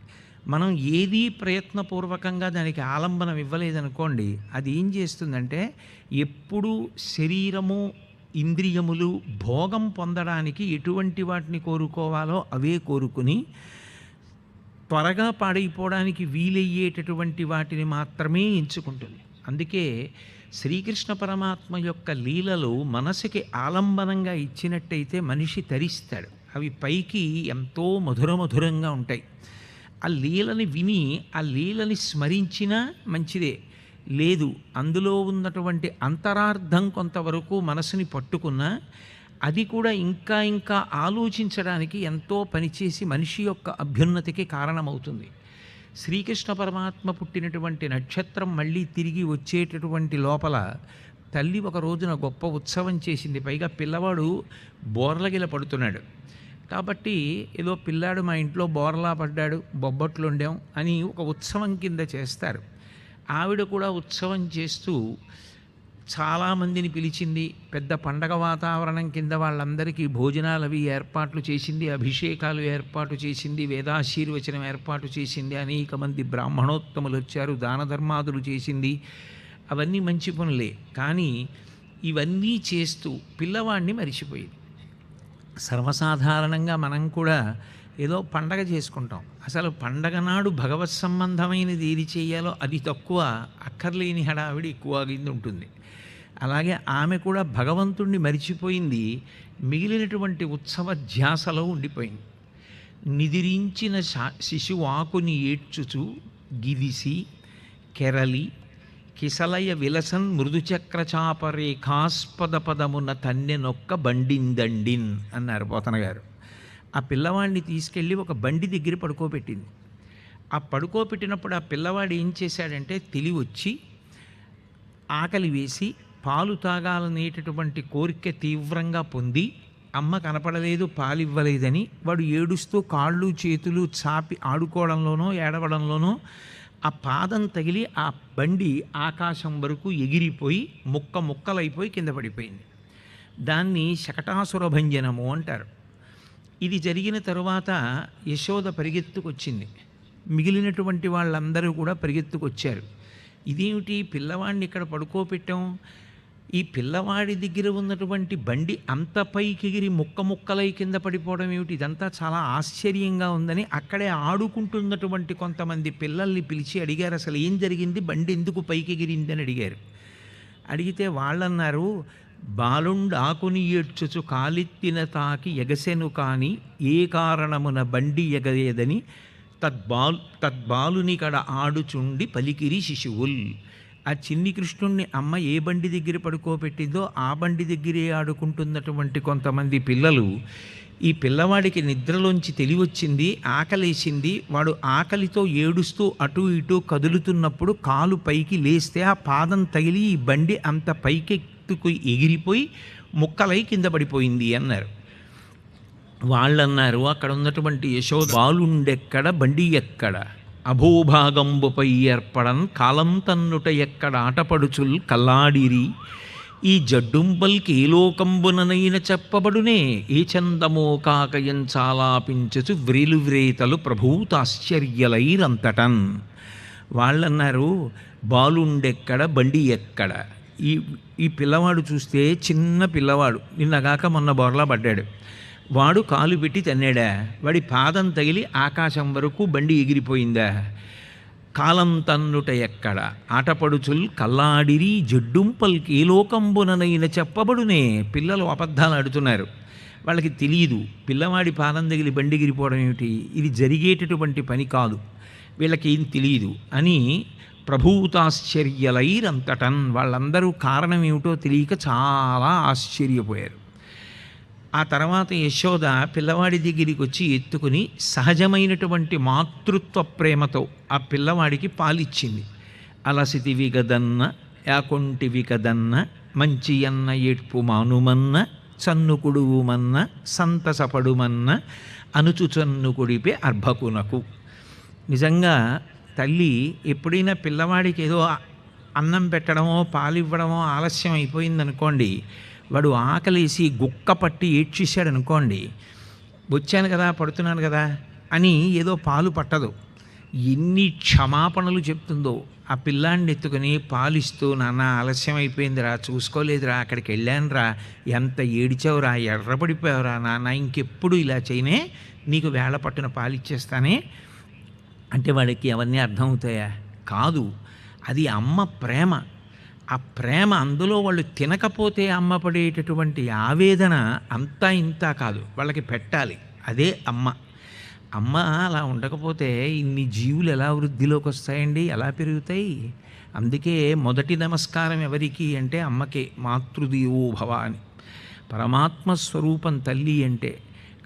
మనం ఏదీ ప్రయత్నపూర్వకంగా దానికి ఆలంబనం ఇవ్వలేదనుకోండి, అది ఏం చేస్తుందంటే ఎప్పుడూ శరీరము ఇంద్రియములు భోగం పొందడానికి ఎటువంటి వాటిని కోరుకోవాలో అవే కోరుకుని త్వరగా పాడైపోవడానికి వీలయ్యేటటువంటి వాటిని మాత్రమే ఎంచుకుంటుంది. అందుకే శ్రీకృష్ణ పరమాత్మ యొక్క లీలలు మనసుకి ఆలంబనంగా ఇచ్చినట్టయితే మనిషి తరిస్తాడు. అవి పైకి ఎంతో మధురమధురంగా ఉంటాయి. ఆ లీలని విని ఆ లీలని స్మరించినా మంచిదే. లేదు, అందులో ఉన్నటువంటి అంతరార్థం కొంతవరకు మనసుని పట్టుకున్నా అది కూడా ఇంకా ఇంకా ఆలోచించడానికి ఎంతో పనిచేసి మనిషి యొక్క అభ్యున్నతికి కారణమవుతుంది. శ్రీకృష్ణ పరమాత్మ పుట్టినటువంటి నక్షత్రం మళ్ళీ తిరిగి వచ్చేటటువంటి లోపల తల్లి ఒక రోజున గొప్ప ఉత్సవం చేసింది. పైగా పిల్లవాడు బోర్లగిల పడుతున్నాడు కాబట్టి ఏదో పిల్లాడు మా ఇంట్లో బోర్లా పడ్డాడు, బొబ్బట్లు వండాం అని ఒక ఉత్సవం కింద చేస్తారు. ఆవిడ కూడా ఉత్సవం చేస్తూ చాలామందిని పిలిచింది. పెద్ద పండగ వాతావరణం కింద వాళ్ళందరికీ భోజనాలు అవి ఏర్పాట్లు చేసింది, అభిషేకాలు ఏర్పాటు చేసింది, వేదాశీర్వచనం ఏర్పాటు చేసింది, అనేక మంది బ్రాహ్మణోత్తములు వచ్చారు, దాన ధర్మాదులు చేసింది. అవన్నీ మంచి పనులే. కానీ ఇవన్నీ చేస్తూ పిల్లవాడిని మరిచిపోయింది. సర్వసాధారణంగా మనం కూడా ఏదో పండగ చేసుకుంటాం. అసలు పండగ నాడు భగవత్ సంబంధమైనది ఏది చేయాలో అది తక్కువ, అక్కర్లేని హడావిడి ఎక్కువ అయింది ఉంటుంది. అలాగే ఆమె కూడా భగవంతుణ్ణి మరిచిపోయింది, మిగిలినటువంటి ఉత్సవ ధ్యాసలో ఉండిపోయింది. నిదిరించిన శిశువాకుని ఏడ్చుచు గిరిసి కెరలి కిసలయ విలసన్ మృదుచక్రచాపరేఖాస్పద పదమున తన్నెనొక్క బండిందండిన్ అన్నారు పోతన గారు. ఆ పిల్లవాడిని తీసుకెళ్ళి ఒక బండి దగ్గర పడుకోబెట్టింది. ఆ పడుకోబెట్టినప్పుడు ఆ పిల్లవాడు ఏం చేశాడంటే తెలివి వచ్చి ఆకలి వేసి పాలు తాగాలనేటటువంటి కోరిక తీవ్రంగా పొంది అమ్మ కనపడలేదు, పాలివ్వలేదని వాడు ఏడుస్తూ కాళ్ళు చేతులు చాపి ఆడుకోవడంలోనో ఏడవడంలోనో ఆ పాదం తగిలి ఆ బండి ఆకాశం వరకు ఎగిరిపోయి ముక్కలైపోయి కింద పడిపోయింది. దాన్ని శకటాసుర భంజనము అంటారు. ఇది జరిగిన తరువాత యశోద పరిగెత్తుకొచ్చింది. మిగిలినటువంటి వాళ్ళందరూ కూడా పరిగెత్తుకొచ్చారు. ఇదేమిటి, పిల్లవాడిని ఇక్కడ పడుకోబెట్టాం, ఈ పిల్లవాడి దగ్గర ఉన్నటువంటి బండి అంత పైకెగిరి ముక్క ముక్కలై కింద పడిపోవడం ఏమిటి, ఇదంతా చాలా ఆశ్చర్యంగా ఉందని అక్కడే ఆడుకుంటున్నటువంటి కొంతమంది పిల్లల్ని పిలిచి అడిగారు, అసలు ఏం జరిగింది, బండి ఎందుకు పైకెగిరింది అని అడిగారు. అడిగితే వాళ్ళన్నారు, బాలుండాకుని ఏడ్చుచు కాలిత్తిన తాకి ఎగసెను కాని ఏ కారణమున బండి ఎగయేదని తద్బాలుని కడ ఆడుచుండి పలికిరి శిశువుల్. ఆ చిన్ని కృష్ణుణ్ణి అమ్మ ఏ బండి దగ్గర పడుకోబెట్టిందో ఆ బండి దగ్గరే ఆడుకుంటున్నటువంటి కొంతమంది పిల్లలు, ఈ పిల్లవాడికి నిద్రలోంచి తెలివచ్చింది, ఆకలేసింది, వాడు ఆకలితో ఏడుస్తూ అటు ఇటు కదులుతున్నప్పుడు కాలు పైకి లేస్తే ఆ పాదం తగిలి ఈ బండి అంత పైకెత్తుకు ఎగిరిపోయి ముక్కలై కింద పడిపోయింది అన్నారు. వాళ్ళన్నారు, అక్కడ ఉన్నటువంటి యశోద, బాలుండెక్కడ బండి ఎక్కడ, అభూభాగంబుపై ఏర్పడన్ కాలం తన్నుట ఎక్కడ ఆటపడుచుల్ కల్లాడిరి, ఈ జడ్డుంబల్కి ఏ లోకంబుననైన చెప్పబడునే ఏ చందమో కాకయంచాలాపించచు వ్రేలువ్రేతలు ప్రభూతాశ్చర్యలైరంతటన్. వాళ్ళన్నారు, బాలుండెక్కడ బండి ఎక్కడ. ఈ ఈ పిల్లవాడు చూస్తే చిన్న పిల్లవాడు, నిన్నగాక మొన్న బొరలా పడ్డాడు. వాడు కాలు పెట్టి తన్నాడా, వాడి పాదం తగిలి ఆకాశం వరకు బండి ఎగిరిపోయిందా. కాలం తన్నుట ఎక్కడ ఆటపడుచుల్ కల్లాడిరి జడ్డుంపల్కి ఏ లోకంబుననైన చెప్పబడునే. పిల్లలు అబద్ధాలు ఆడుతున్నారు, వాళ్ళకి తెలియదు పిల్లవాడి పాదం తగిలి బండి ఎగిరిపోవడం ఏమిటి, ఇది జరిగేటటువంటి పని కాదు, వీళ్ళకి ఏం తెలియదు అని ప్రభూతాశ్చర్యలైరంతటన్. వాళ్ళందరూ కారణం ఏమిటో తెలియక చాలా ఆశ్చర్యపోయారు. ఆ తర్వాత యశోద పిల్లవాడి దగ్గరికి వచ్చి ఎత్తుకుని సహజమైనటువంటి మాతృత్వ ప్రేమతో ఆ పిల్లవాడికి పాలిచ్చింది. అలసితివి గదన్న యాకొంటివి కదన్న మంచి అన్న ఏడ్పు మానుమన్న చన్నుకుడువుమన్న సంతసపడుమన్న అనుచు చన్నుకుడిపే అర్భకునకు. నిజంగా తల్లి ఎప్పుడైనా పిల్లవాడికి ఏదో అన్నం పెట్టడమో పాలివ్వడమో ఆలస్యం అయిపోయిందనుకోండి, వాడు ఆకలేసి గుక్క పట్టి ఏడ్చేశాడు అనుకోండి, వచ్చాను కదా పడుతున్నాను కదా అని ఏదో పాలు పట్టదు, ఎన్ని క్షమాపణలు చెప్తుందో. ఆ పిల్లాడిని ఎత్తుకుని పాలిస్తూ, నాన్న ఆలస్యం అయిపోయిందిరా, చూసుకోలేదురా, అక్కడికి వెళ్ళానురా, ఎంత ఏడిచావురా, ఎర్రపడిపోయావురా నాన్న, ఇంకెప్పుడు ఇలా చేయనే, నీకు వేళ పట్టున పాలిచ్చేస్తానే అంటే వాడికి అవన్నీ అర్థమవుతాయా? కాదు, అది అమ్మ ప్రేమ. ఆ ప్రేమ అందులో వాళ్ళు తినకపోతే అమ్మ పడేటటువంటి ఆవేదన అంతా ఇంత కాదు, వాళ్ళకి పెట్టాలి, అదే అమ్మ. అమ్మ అలా ఉండకపోతే ఇన్ని జీవులు ఎలా వృద్ధిలోకి వస్తాయండి, ఎలా పెరుగుతాయి? అందుకే మొదటి నమస్కారం ఎవరికి అంటే అమ్మకే, మాతృదేవో భవ అని. పరమాత్మ స్వరూపం తల్లి అంటే.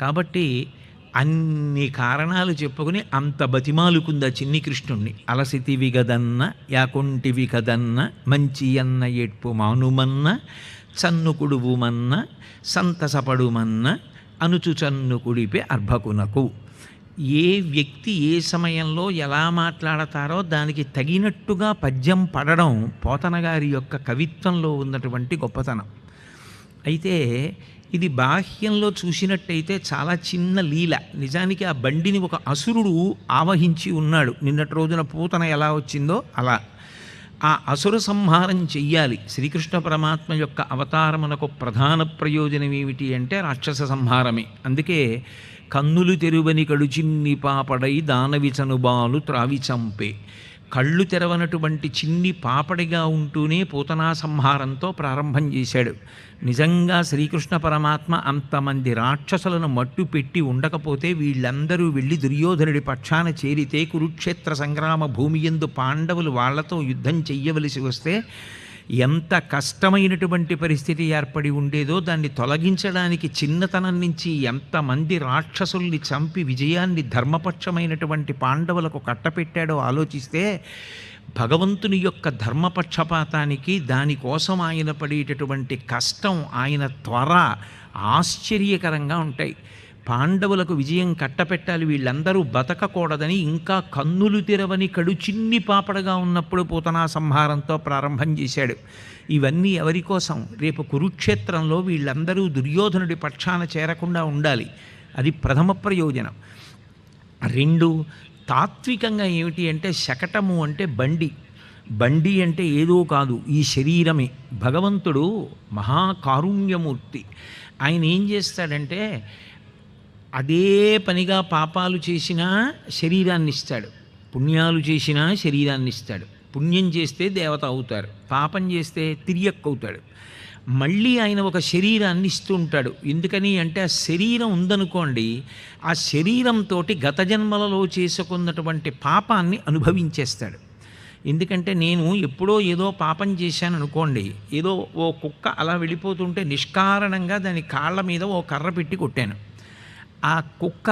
కాబట్టి అన్ని కారణాలు చెప్పుకుని అంత బతిమాలుకుందా చిన్ని కృష్ణుణ్ణి. అలసితివి గదన్న యాకొంటివి కదన్న మంచి అన్న ఏడ్పు మానుమన్న చన్నుకుడువుమన్న సంతసపడుమన్న అనుచు చన్నుకుడిపే అర్భకునకు. ఏ వ్యక్తి ఏ సమయంలో ఎలా మాట్లాడతారో దానికి తగినట్టుగా పద్యం పడడం పోతన గారి యొక్క కవిత్వంలో ఉన్నటువంటి గొప్పతనం. అయితే ఇది బాహ్యంలో చూసినట్టయితే చాలా చిన్న లీల. నిజానికి ఆ బండిని ఒక అసురుడు ఆవహించి ఉన్నాడు. నిన్నటి రోజున పూతన ఎలా వచ్చిందో అలా ఆ అసుర సంహారం చెయ్యాలి. శ్రీకృష్ణ పరమాత్మ యొక్క అవతారమునకు ప్రధాన ప్రయోజనం ఏమిటి అంటే రాక్షస సంహారమే. అందుకే కన్నులు తెరువని కడుచిన్ని పాపడై దానవి చనుబాలు త్రావి చంపే. కళ్ళు తెరవనటువంటి చిన్ని పాపడిగా ఉంటూనే పూతనా సంహారంతో ప్రారంభం చేశాడు. నిజంగా శ్రీకృష్ణ పరమాత్మ అంతమంది రాక్షసులను మట్టు పెట్టి ఉండకపోతే వీళ్ళందరూ వెళ్ళి దుర్యోధనుడి పక్షాన చేరితే కురుక్షేత్ర సంగ్రామ భూమి యందు పాండవులు వాళ్లతో యుద్ధం చెయ్యవలసి వస్తే ఎంత కష్టమైనటువంటి పరిస్థితి ఏర్పడి ఉండేదో దాన్ని తొలగించడానికి చిన్నతనం నుంచి ఎంతమంది రాక్షసుల్ని చంపి విజయాన్ని ధర్మపక్షమైనటువంటి పాండవులకు కట్టపెట్టాడో ఆలోచిస్తే భగవంతుని యొక్క ధర్మపక్షపాతానికి దానికోసం ఆయన పడేటటువంటి కష్టం, ఆయన త్వర ఆశ్చర్యకరంగా ఉంటాయి. పాండవులకు విజయం కట్టపెట్టాలి, వీళ్ళందరూ బతకకూడదని ఇంకా కన్నులు తెరవని కడు చిన్ని పాపడగా ఉన్నప్పుడు పూతనా సంహారంతో ప్రారంభం చేశాడు. ఇవన్నీ ఎవరి కోసం? రేపు కురుక్షేత్రంలో వీళ్ళందరూ దుర్యోధనుడి పక్షాన చేరకుండా ఉండాలి. అది ప్రథమ ప్రయోజనం. రెండు, తాత్వికంగా ఏమిటి అంటే శకటము అంటే బండి. బండి అంటే ఏదో కాదు, ఈ శరీరమే. భగవంతుడు మహాకారుణ్యమూర్తి. ఆయన ఏం చేస్తాడంటే అదే పనిగా పాపాలు చేసినా శరీరాన్ని ఇస్తాడు, పుణ్యాలు చేసినా శరీరాన్ని ఇస్తాడు. పుణ్యం చేస్తే దేవత అవుతారు, పాపం చేస్తే తిరియక్ అవుతాడు. మళ్ళీ ఆయన ఒక శరీరాన్ని ఇస్తూ ఉంటాడు. ఎందుకని అంటే ఆ శరీరం ఉందనుకోండి, ఆ శరీరంతో గత జన్మలలో చేసుకున్నటువంటి పాపాన్ని అనుభవించేస్తాడు. ఎందుకంటే నేను ఎప్పుడో ఏదో పాపం చేశాను అనుకోండి, ఏదో ఓ కుక్క అలా వెళ్ళిపోతుంటే నిష్కారణంగా దాని కాళ్ళ మీద ఓ కర్ర పెట్టి కొట్టాను. ఆ కుక్క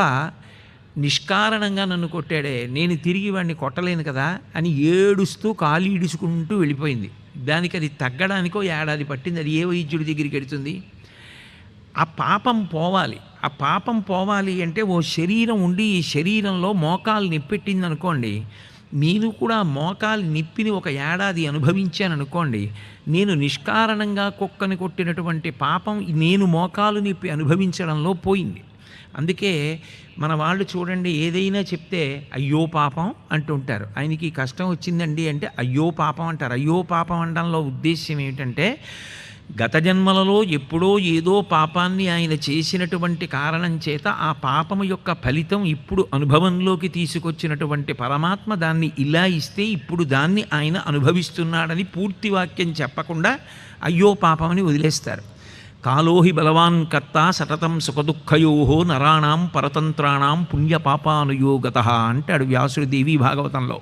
నిష్కారణంగా నన్ను కొట్టాడే, నేను తిరిగి వాడిని కొట్టలేను కదా అని ఏడుస్తూ కాలు ఈడుచుకుంటూ వెళ్ళిపోయింది. దానికి అది తగ్గడానికో ఏడాది పట్టింది. అది ఏ వైద్యుడి దగ్గరికి వెడుతుంది? ఆ పాపం పోవాలి. ఆ పాపం పోవాలి అంటే ఓ శరీరం ఉండి ఈ శరీరంలో మోకాలు నిప్పెట్టింది అనుకోండి, నేను కూడా మోకాలు నిప్పిని ఒక ఏడాది అనుభవించాను అనుకోండి, నేను నిష్కారణంగా కుక్కని కొట్టినటువంటి పాపం నేను మోకాలు నిప్పి అనుభవించడంలో పోయింది. అందుకే మన వాళ్ళు చూడండి, ఏదైనా చెప్తే అయ్యో పాపం అంటుంటారు. ఆయనకి కష్టం వచ్చిందండి అంటే అయ్యో పాపం అంటారు. అయ్యో పాపం అనడంలో ఉద్దేశ్యం ఏమిటంటే గత జన్మలలో ఎప్పుడో ఏదో పాపాన్ని ఆయన చేసినటువంటి కారణం చేత ఆ పాపము యొక్క ఫలితం ఇప్పుడు అనుభవంలోకి తీసుకొచ్చినటువంటి పరమాత్మ దాన్ని ఇలా ఇస్తే ఇప్పుడు దాన్ని ఆయన అనుభవిస్తున్నాడని పూర్తి వాక్యం చెప్పకుండా అయ్యో పాపమని వదిలేస్తారు. కాలోహి బలవాన్ కర్త సతతం సుఖదుఃఖయో నరాణం పరతంత్రాణం పుణ్యపాపానుయోగత అంటాడు వ్యాసుడు దేవీ భాగవతంలో.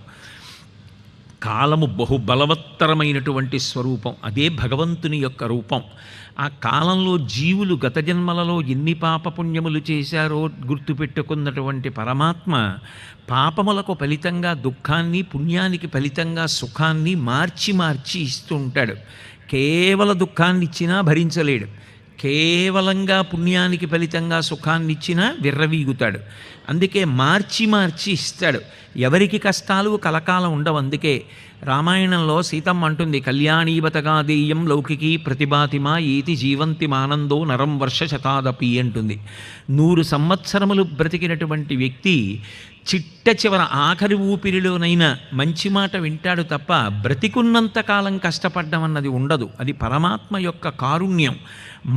కాలము బహుబలవత్తరమైనటువంటి స్వరూపం, అదే భగవంతుని యొక్క రూపం. ఆ కాలంలో జీవులు గత జన్మలలో ఎన్ని పాపపుణ్యములు చేశారో గుర్తుపెట్టుకున్నటువంటి పరమాత్మ పాపములకు ఫలితంగా దుఃఖాన్ని, పుణ్యానికి ఫలితంగా సుఖాన్ని మార్చి మార్చి ఇస్తూ ఉంటాడు. కేవల దుఃఖాన్ని ఇచ్చినా భరించలేడు, కేవలంగా పుణ్యానికి ఫలితంగా సుఖాన్ని ఇచ్చినా విర్రవీగుతాడు. అందుకే మార్చి మార్చి ఇస్తాడు. ఎవరికి కష్టాలు కలకాలం ఉండవు. అందుకే రామాయణంలో సీతమ్మ అంటుంది, కళ్యాణీవతగాదేయం లౌకికీ ప్రతిభాతిమా ఏతి జీవంతి మానందో నరం వర్ష శతాదపి అంటుంది. 100 సంవత్సరములు బ్రతికినటువంటి వ్యక్తి చిట్ట చివర ఆఖరి ఊపిరిలోనైనా మంచి మాట వింటాడు తప్ప బ్రతికున్నంతకాలం కష్టపడ్డం అన్నది ఉండదు. అది పరమాత్మ యొక్క కారుణ్యం.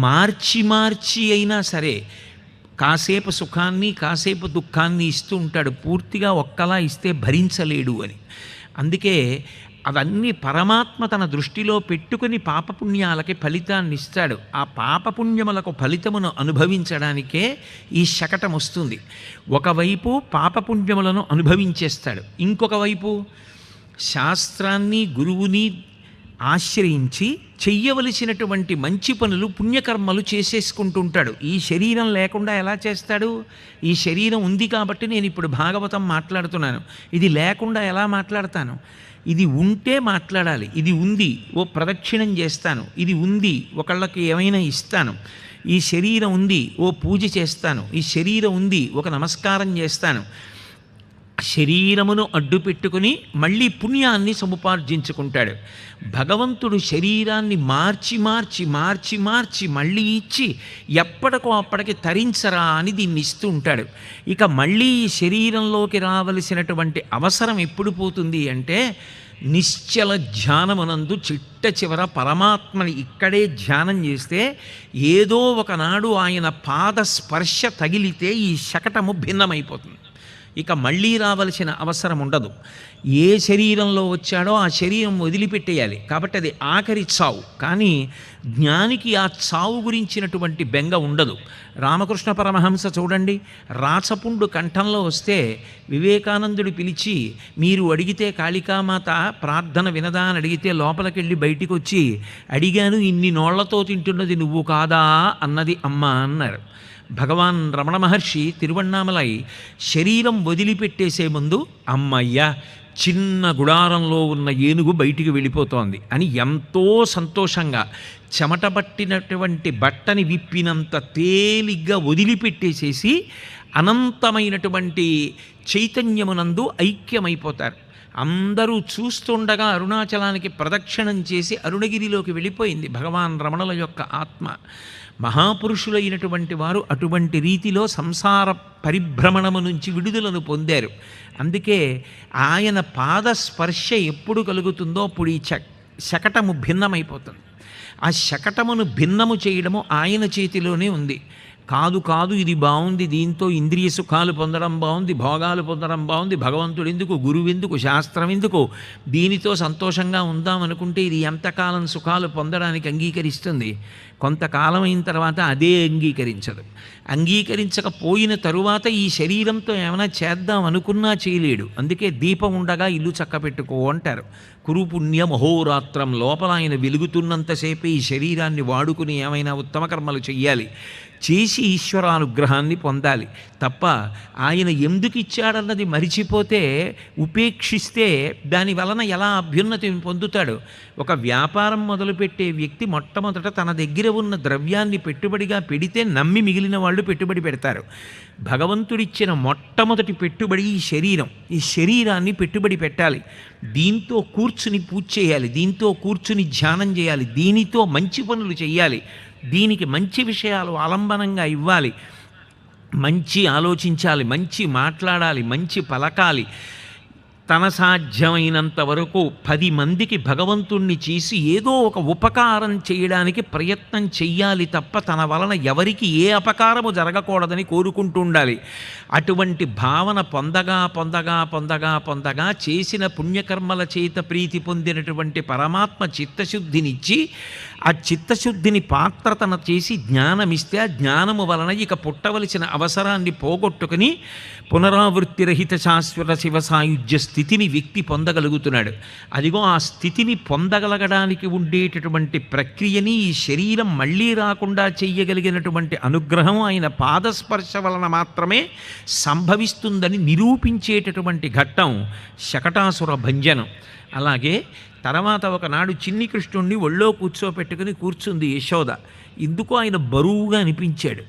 మార్చి మార్చి అయినా సరే కాసేపు సుఖాన్ని కాసేపు దుఃఖాన్ని ఇస్తూ ఉంటాడు. పూర్తిగా ఒక్కలా ఇస్తే భరించలేడు అని. అందుకే అవన్నీ పరమాత్మ తన దృష్టిలో పెట్టుకుని పాపపుణ్యాలకి ఫలితాన్ని ఇస్తాడు. ఆ పాపపుణ్యములకు ఫలితమును అనుభవించడానికే ఈ శకటం వస్తుంది. ఒకవైపు పాపపుణ్యములను అనుభవించేస్తాడు, ఇంకొక వైపు శాస్త్రాన్ని గురువుని ఆశ్రయించి చెయ్యవలసినటువంటి మంచి పనులు పుణ్యకర్మలు చేసేసుకుంటుంటాడు. ఈ శరీరం లేకుండా ఎలా చేస్తాడు? ఈ శరీరం ఉంది కాబట్టి నేను ఇప్పుడు భాగవతం మాట్లాడుతున్నాను. ఇది లేకుండా ఎలా మాట్లాడతాను? ఇది ఉంటే మాట్లాడాలి. ఇది ఉంది, ఓ ప్రదక్షిణం చేస్తాను. ఇది ఉంది, ఒకళ్ళకి ఏమైనా ఇస్తాను. ఈ శరీరం ఉంది, ఓ పూజ చేస్తాను. ఈ శరీరం ఉంది, ఒక నమస్కారం చేస్తాను. శరీరమును అడ్డు పెట్టుకుని మళ్ళీ పుణ్యాన్ని సముపార్జించుకుంటాడు. భగవంతుడు శరీరాన్ని మార్చి మార్చి మార్చి మార్చి మళ్ళీ ఇచ్చి ఎప్పటికో అప్పటికి తరించరా అని దీన్ని ఇస్తూ ఉంటాడు. ఇక మళ్ళీ ఈ శరీరంలోకి రావలసినటువంటి అవసరం ఎప్పుడు పోతుంది అంటే నిశ్చల ధ్యానమునందు చిట్ట చివర పరమాత్మని ఇక్కడే ధ్యానం చేస్తే ఏదో ఒకనాడు ఆయన పాద స్పర్శ తగిలితే ఈ శకటము భిన్నమైపోతుంది. ఇక మళ్ళీ రావలసిన అవసరం ఉండదు. ఏ శరీరంలో వచ్చాడో ఆ శరీరం వదిలిపెట్టేయాలి. కాబట్టి అది ఆఖరి చావు. కానీ జ్ఞానికి ఆ చావు గురించినటువంటి బెంగ ఉండదు. రామకృష్ణ పరమహంస చూడండి, రాచపుండు కంఠంలో వస్తే వివేకానందుడు పిలిచి, మీరు అడిగితే కాళికామాత ప్రార్థన వినదా అని అడిగితే లోపలికెళ్ళి బయటికి వచ్చి అడిగాను, ఇన్ని నోళ్లతో తింటున్నది నువ్వు కాదా అన్నది అమ్మ అన్నారు. భగవాన్ రమణ మహర్షి తిరువణ్ణామలై శరీరం వదిలిపెట్టేసే ముందు అమ్మయ్య చిన్న గుడారంలో ఉన్న ఏనుగు బయటికి వెళ్ళిపోతోంది అని ఎంతో సంతోషంగా చెమటబట్టినటువంటి బట్టని విప్పినంత తేలిగ్గా వదిలిపెట్టేసేసి అనంతమైనటువంటి చైతన్యమునందు ఐక్యమైపోతారు. అందరూ చూస్తుండగా అరుణాచలానికి ప్రదక్షిణం చేసి అరుణగిరిలోకి వెళ్ళిపోయింది భగవాన్ రమణుల యొక్క ఆత్మ. మహాపురుషులైనటువంటి వారు అటువంటి రీతిలో సంసార పరిభ్రమణము నుంచి విడుదలను పొందారు. అందుకే ఆయన పాదస్పర్శ ఎప్పుడు కలుగుతుందో అప్పుడు ఈ శకటము భిన్నమైపోతుంది. ఆ శకటమును భిన్నము చేయడము ఆయన చేతిలోనే ఉంది. కాదు ఇది బాగుంది, దీంతో ఇంద్రియ సుఖాలు పొందడం బాగుంది, భోగాలు పొందడం బాగుంది, భగవంతుడు ఎందుకు, గురువు ఎందుకు, శాస్త్రం ఎందుకు, దీనితో సంతోషంగా ఉందామనుకుంటే ఇది ఎంతకాలం సుఖాలు పొందడానికి అంగీకరిస్తుంది? కొంతకాలం అయిన తర్వాత అదే అంగీకరించదు. అంగీకరించకపోయిన తరువాత ఈ శరీరంతో ఏమైనా చేద్దాం అనుకున్నా చేయలేడు. అందుకే దీపం ఉండగా ఇల్లు చక్కపెట్టుకో అంటారు. కురు పుణ్య మహోరాత్రం, లోపల ఆయన వెలుగుతున్నంతసేపే ఈ శరీరాన్ని వాడుకుని ఏమైనా ఉత్తమ కర్మలు చెయ్యాలి, చేసి ఈశ్వరానుగ్రహాన్ని పొందాలి తప్ప ఆయన ఎందుకు ఇచ్చాడన్నది మరిచిపోతే, ఉపేక్షిస్తే దాని వలన ఎలా అభ్యున్నతి పొందుతాడు? ఒక వ్యాపారం మొదలుపెట్టే వ్యక్తి మొట్టమొదట తన దగ్గర ఉన్న ద్రవ్యాన్ని పెట్టుబడిగా పెడితే నమ్మి మిగిలిన వాళ్ళు పెట్టుబడి పెడతారు. భగవంతుడిచ్చిన మొట్టమొదటి పెట్టుబడి ఈ శరీరం. ఈ శరీరాన్ని పెట్టుబడి పెట్టాలి. దీంతో కూర్చుని పూజ చేయాలి, దీంతో కూర్చుని ధ్యానం చేయాలి, దీనితో మంచి పనులు చేయాలి, దీనికి మంచి విషయాలు ఆలంబనంగా ఇవ్వాలి, మంచి ఆలోచించాలి, మంచి మాట్లాడాలి, మంచి పలకాలి. తన సాధ్యమైనంత వరకు 10 మందికి భగవంతుణ్ణి చేసి ఏదో ఒక ఉపకారం చేయడానికి ప్రయత్నం చెయ్యాలి తప్ప తన వలన ఎవరికి ఏ అపకారము జరగకూడదని కోరుకుంటూ ఉండాలి. అటువంటి భావన పొందగా చేసిన పుణ్యకర్మల చేత ప్రీతి పొందినటువంటి పరమాత్మ చిత్తశుద్ధినిచ్చి, ఆ చిత్తశుద్ధిని పాత్రతన చేసి జ్ఞానమిస్తే ఆ జ్ఞానము వలన ఇక పుట్టవలసిన అవసరాన్ని పోగొట్టుకుని పునరావృత్తిరహిత శాశ్వత శివ సాయుధ్య స్థితిని వ్యక్తి పొందగలుగుతున్నాడు. అదిగో ఆ స్థితిని పొందగలగడానికి ఉండేటటువంటి ప్రక్రియని ఈ శరీరం మళ్ళీ రాకుండా చెయ్యగలిగినటువంటి అనుగ్రహం ఆయన పాదస్పర్శ వలన మాత్రమే సంభవిస్తుందని నిరూపించేటటువంటి ఘట్టం శకటాసుర భంజనం. అలాగే తర్వాత ఒకనాడు చిన్ని కృష్ణుణ్ణి ఒళ్ళో కూర్చుంది యశోద. ఎందుకో ఆయన బరువుగా అనిపించాడు.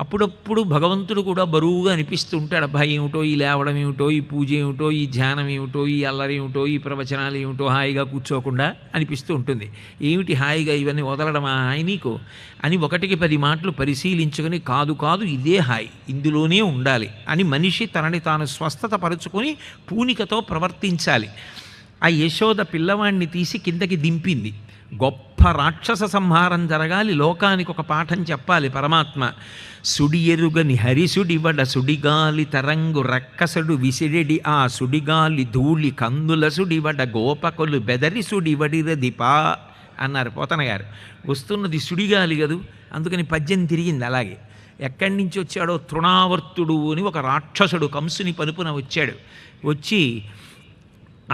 అప్పుడప్పుడు భగవంతుడు కూడా బరువుగా అనిపిస్తూ ఉంటాడు. అబ్బాయి ఏమిటో, ఈ లేవడం ఏమిటో, ఈ పూజ ఏమిటో, ఈ ధ్యానం ఏమిటో, ఈ అల్లరి ఏమిటో, ఈ ప్రవచనాలు ఏమిటో, హాయిగా కూర్చోకుండా అనిపిస్తూ ఉంటుంది. ఏమిటి హాయిగా ఇవన్నీ వదలడమా హాయి నీకు అని 1కి 10 మాటలు పరిశీలించుకొని, కాదు ఇదే హాయి, ఇందులోనే ఉండాలి అని మనిషి తనని తాను స్వస్థత పరుచుకొని పూనికతో ప్రవర్తించాలి. ఆ యశోద పిల్లవాడిని తీసి కిందకి దింపింది. గొప్ప రాక్షస సంహారం జరగాలి, లోకానికి ఒక పాఠం చెప్పాలి పరమాత్మ. సుడి ఎరుగని హరిసుడివడ సుడిగాలి తరంగు రక్కసడు విసిరెడి ఆ సుడిగాలి ధూళి కందుల సుడివడ గోపకులు బెదరి సుడివడిరదిపా అన్నారు పోతన గారు. వస్తున్నది సుడిగాలి కదూ, అందుకని పద్యం తిరిగింది. అలాగే ఎక్కడి నుంచి వచ్చాడో, తృణావర్తుడు అని ఒక రాక్షసుడు కంసుని పలుపున వచ్చాడు. వచ్చి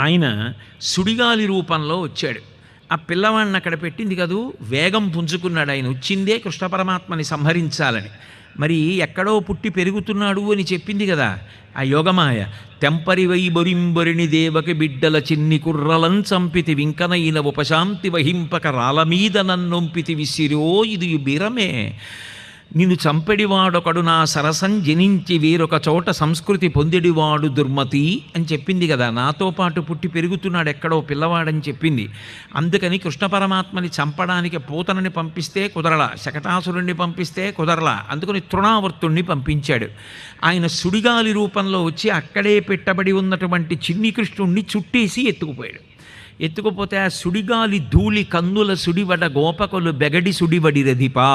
ఆయన సుడిగాలి రూపంలో వచ్చాడు. ఆ పిల్లవాడిని అక్కడ పెట్టింది కదూ, వేగం పుంజుకున్నాడు. ఆయన వచ్చిందే కృష్ణ పరమాత్మని సంహరించాలని. మరి ఎక్కడో పుట్టి పెరుగుతున్నాడు అని చెప్పింది కదా ఆ యోగమాయ. తెంపరివై బొరింబొరిని దేవకి బిడ్డల చిన్ని కుర్రలం చంపితి వింకనైన ఉపశాంతి వహింపక రాల మీద నన్నొంపితి విసిరో ఇది బిరమే. నిన్ను చంపెడివాడొకడు నా సరసం జనించి వేరొక చోట సంస్కృతి పొందిడివాడు దుర్మతి అని చెప్పింది కదా. నాతో పాటు పుట్టి పెరుగుతున్నాడు ఎక్కడో పిల్లవాడని చెప్పింది. అందుకని కృష్ణ పరమాత్మని చంపడానికి పూతనని పంపిస్తే కుదరలా, శకటాసురుణ్ణి పంపిస్తే కుదరలా, అందుకని తృణావర్తుణ్ణి పంపించాడు. ఆయన సుడిగాలి రూపంలో వచ్చి అక్కడే పెట్టబడి ఉన్నటువంటి చిన్ని కృష్ణుణ్ణి చుట్టేసి ఎత్తుకుపోయాడు. ఎత్తుకుపోతే ఆ సుడిగాలి ధూళి కందుల సుడివడ గోపకులు బెగడి సుడివడి రధిపా.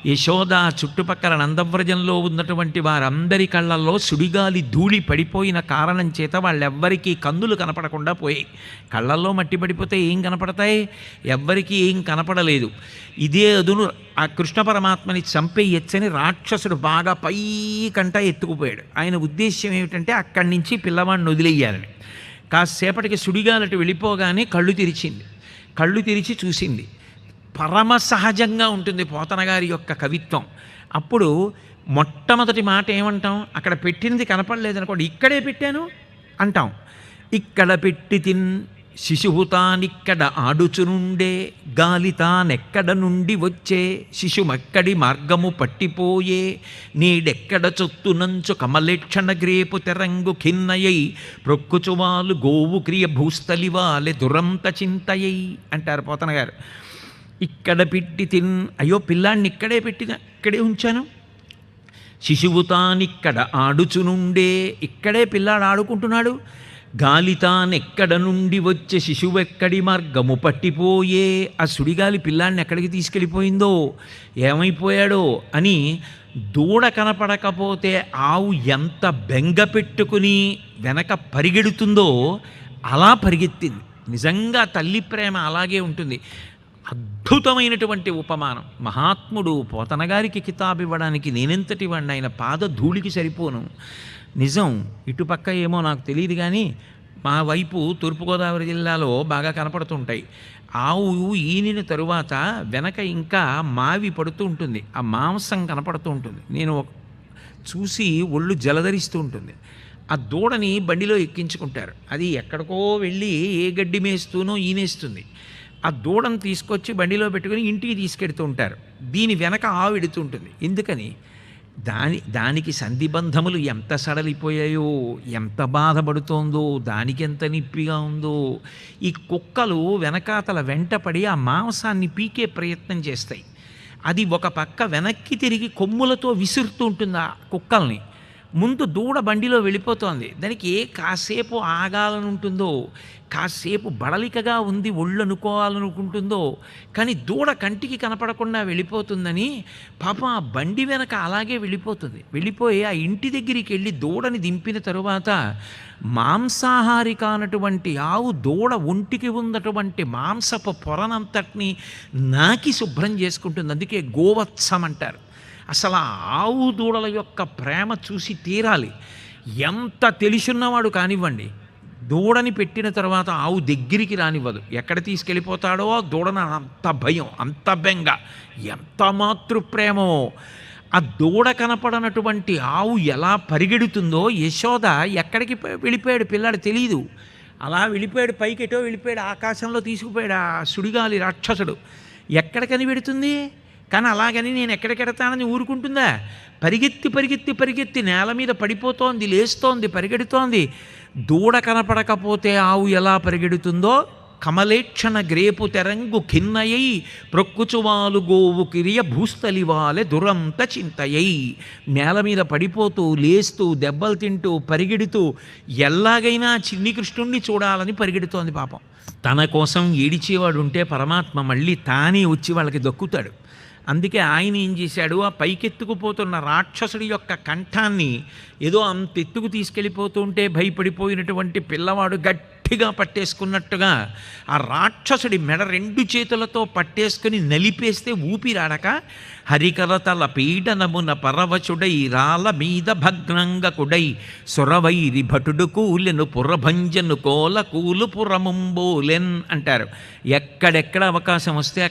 యశోద చుట్టుపక్కల నందవ్రజంలో ఉన్నటువంటి వారందరి కళ్ళల్లో సుడిగాలి ధూళి పడిపోయిన కారణం చేత వాళ్ళెవ్వరికీ కందులు కనపడకుండా పోయాయి. కళ్ళల్లో మట్టి పడిపోతే ఏం కనపడతాయి? ఎవ్వరికీ ఏం కనపడలేదు. ఇదే అదును ఆ కృష్ణ పరమాత్మని చంపేయచ్చని రాక్షసుడు బాగా పైకంట ఎత్తుకుపోయాడు. ఆయన ఉద్దేశ్యం ఏమిటంటే అక్కడి నుంచి పిల్లవాడిని వదిలేయాలని. కాసేపటికి సుడిగాలటి వెళ్ళిపోగానే కళ్ళు తెరిచింది. కళ్ళు తెరిచి చూసింది. పరమ సహజంగా ఉంటుంది పోతన గారి యొక్క కవిత్వం. అప్పుడు మొట్టమొదటి మాట ఏమంటాం? అక్కడ పెట్టినది కనపడలేదనుకోండి, ఇక్కడే పెట్టాను అంటాం. ఇక్కడ పెట్టి శిశువు తానిక్కడ ఆడుచునుండే గాలి తానెక్కడ నుండి వచ్చే శిశుమక్కడి మార్గము పట్టిపోయే నీడెక్కడ చొత్తునంచు కమలేక్షణ గ్రేపు తెరంగు ఖిన్నయై ప్రొక్కుచువాలు గోవు క్రియ భూస్థలివాలె దురంత చింతయై అంటారు పోతన గారు. ఇక్కడ పెట్టి అయ్యో పిల్లాడిని ఇక్కడే ఉంచాను. శిశువు తానిక్కడ ఆడుచునుండే, ఇక్కడే పిల్లాడు ఆడుకుంటున్నాడు. గాలి తానెక్కడ నుండి వచ్చే శిశువెక్కడి మార్గము పట్టిపోయే, ఆ సుడిగాలి పిల్లాడిని ఎక్కడికి తీసుకెళ్ళిపోయిందో, ఏమైపోయాడో అని దూడ కనపడకపోతే ఆవు ఎంత బెంగ పెట్టుకుని వెనక పరిగెడుతుందో అలా పరిగెత్తింది. నిజంగా తల్లి ప్రేమ అలాగే ఉంటుంది. అద్భుతమైనటువంటి ఉపమానం. మహాత్ముడు పోతన గారికి కితాబు ఇవ్వడానికి నేనెంతటి వాడిని, ఆయన పాద ధూళికి సరిపోను. నిజం. ఇటుపక్క ఏమో నాకు తెలియదు కానీ మా వైపు తూర్పుగోదావరి జిల్లాలో బాగా కనపడుతుంటాయి. ఆవు ఈనిన తరువాత వెనక ఇంకా మావి పడుతూ ఉంటుంది, ఆ మాంసం కనపడుతూ ఉంటుంది. నేను చూసి ఒళ్ళు జలధరిస్తూ ఉంటుంది. ఆ దూడని బండిలో ఎక్కించుకుంటారు. అది ఎక్కడికో వెళ్ళి ఏ గడ్డి మేస్తూనో ఈనేస్తుంది. ఆ దూడను తీసుకొచ్చి బండిలో పెట్టుకుని ఇంటికి తీసుకెడుతూ ఉంటారు. దీని వెనక ఆవు ఎడుతుంటుంది. ఎందుకని? దానికి సంధిబంధములు ఎంత సడలిపోయాయో, ఎంత బాధపడుతోందో, దానికి ఎంత నిప్పిగా ఉందో. ఈ కుక్కలు వెనకాతల వెంటపడి ఆ మాంసాన్ని పీకే ప్రయత్నం చేస్తాయి. అది ఒక పక్క వెనక్కి తిరిగి కొమ్ములతో విసురుతూ ఉంటుంది ఆ కుక్కల్ని. ముందు దూడ బండిలో వెళ్ళిపోతోంది. దానికి కాసేపు ఆగాలని ఉంటుందో, కాసేపు బడలికగా ఉంది ఒళ్ళు అనుకోవాలనుకుంటుందో, కానీ దూడ కంటికి కనపడకుండా వెళ్ళిపోతుందని పాపం ఆ బండి వెనక అలాగే వెళ్ళిపోయి ఆ ఇంటి దగ్గరికి వెళ్ళి దూడని దింపిన తరువాత మాంసాహారి కానటువంటి ఆవు దూడ ఒంటికి ఉన్నటువంటి మాంసపు పొరనంతటిని నాకి శుభ్రం చేసుకుంటుంది. అందుకే గోవత్సం అంటారు. అసలు ఆ ఆవు దూడల యొక్క ప్రేమ చూసి తీరాలి. ఎంత తెలిసున్నవాడు కానివ్వండి, దూడని పెట్టిన తర్వాత ఆవు దగ్గరికి రానివ్వదు. ఎక్కడ తీసుకెళ్ళిపోతాడో దూడన అంత భయం, అంత బెంగ, ఎంత మాతృప్రేమో. ఆ దూడ కనపడనటువంటి ఆవు ఎలా పరిగెడుతుందో, యశోద ఎక్కడికి వెళ్ళిపోయాడు పిల్లాడు తెలియదు. అలా వెళ్ళిపోయాడు, పైకెటో వెళ్ళిపోయాడు, ఆకాశంలో తీసుకుపోయాడు ఆ సుడిగాలి రాక్షసుడు. ఎక్కడికని పెడుతుంది? కానీ అలాగని నేను ఎక్కడికెడతానని ఊరుకుంటుందా? పరిగెత్తి నేల మీద పడిపోతోంది, లేస్తోంది, పరిగెడుతోంది. దూడ కనపడకపోతే ఆవు ఎలా పరిగెడుతుందో, కమలేక్షణ గ్రేపు తెరంగు ఖిన్నయై ప్రొక్కుచువాలు గోవు కిరియ భూస్థలివాలె దురంత చింతయై. నేల మీద పడిపోతూ, లేస్తూ, దెబ్బలు తింటూ, పరిగెడుతూ ఎలాగైనా చిన్ని కృష్ణుణ్ణి చూడాలని పరిగెడుతోంది పాపం. తన కోసం ఏడిచేవాడు ఉంటే పరమాత్మ మళ్ళీ తానే వచ్చి వాళ్ళకి దక్కుతాడు. అందుకే ఆయన ఏం చేశాడు, ఆ పైకెత్తుకుపోతున్న రాక్షసుడి యొక్క కంఠాన్ని ఏదో అంత ఎత్తుకు తీసుకెళ్ళిపోతుంటే భయపడిపోయినటువంటి పిల్లవాడు గట్టిగా పట్టేసుకున్నట్టుగా ఆ రాక్షసుడి మెడ 2 చేతులతో పట్టేసుకుని నలిపేస్తే ఊపిరాడక హరికరతల పీడనమున పరవశుడై రాల మీద భగ్నంగకుడై సురవైరి భటుడు కూలెను పురభంజను కోల కూలు పురముంబోలెన్ అంటారు. ఎక్కడెక్కడ అవకాశం వస్తే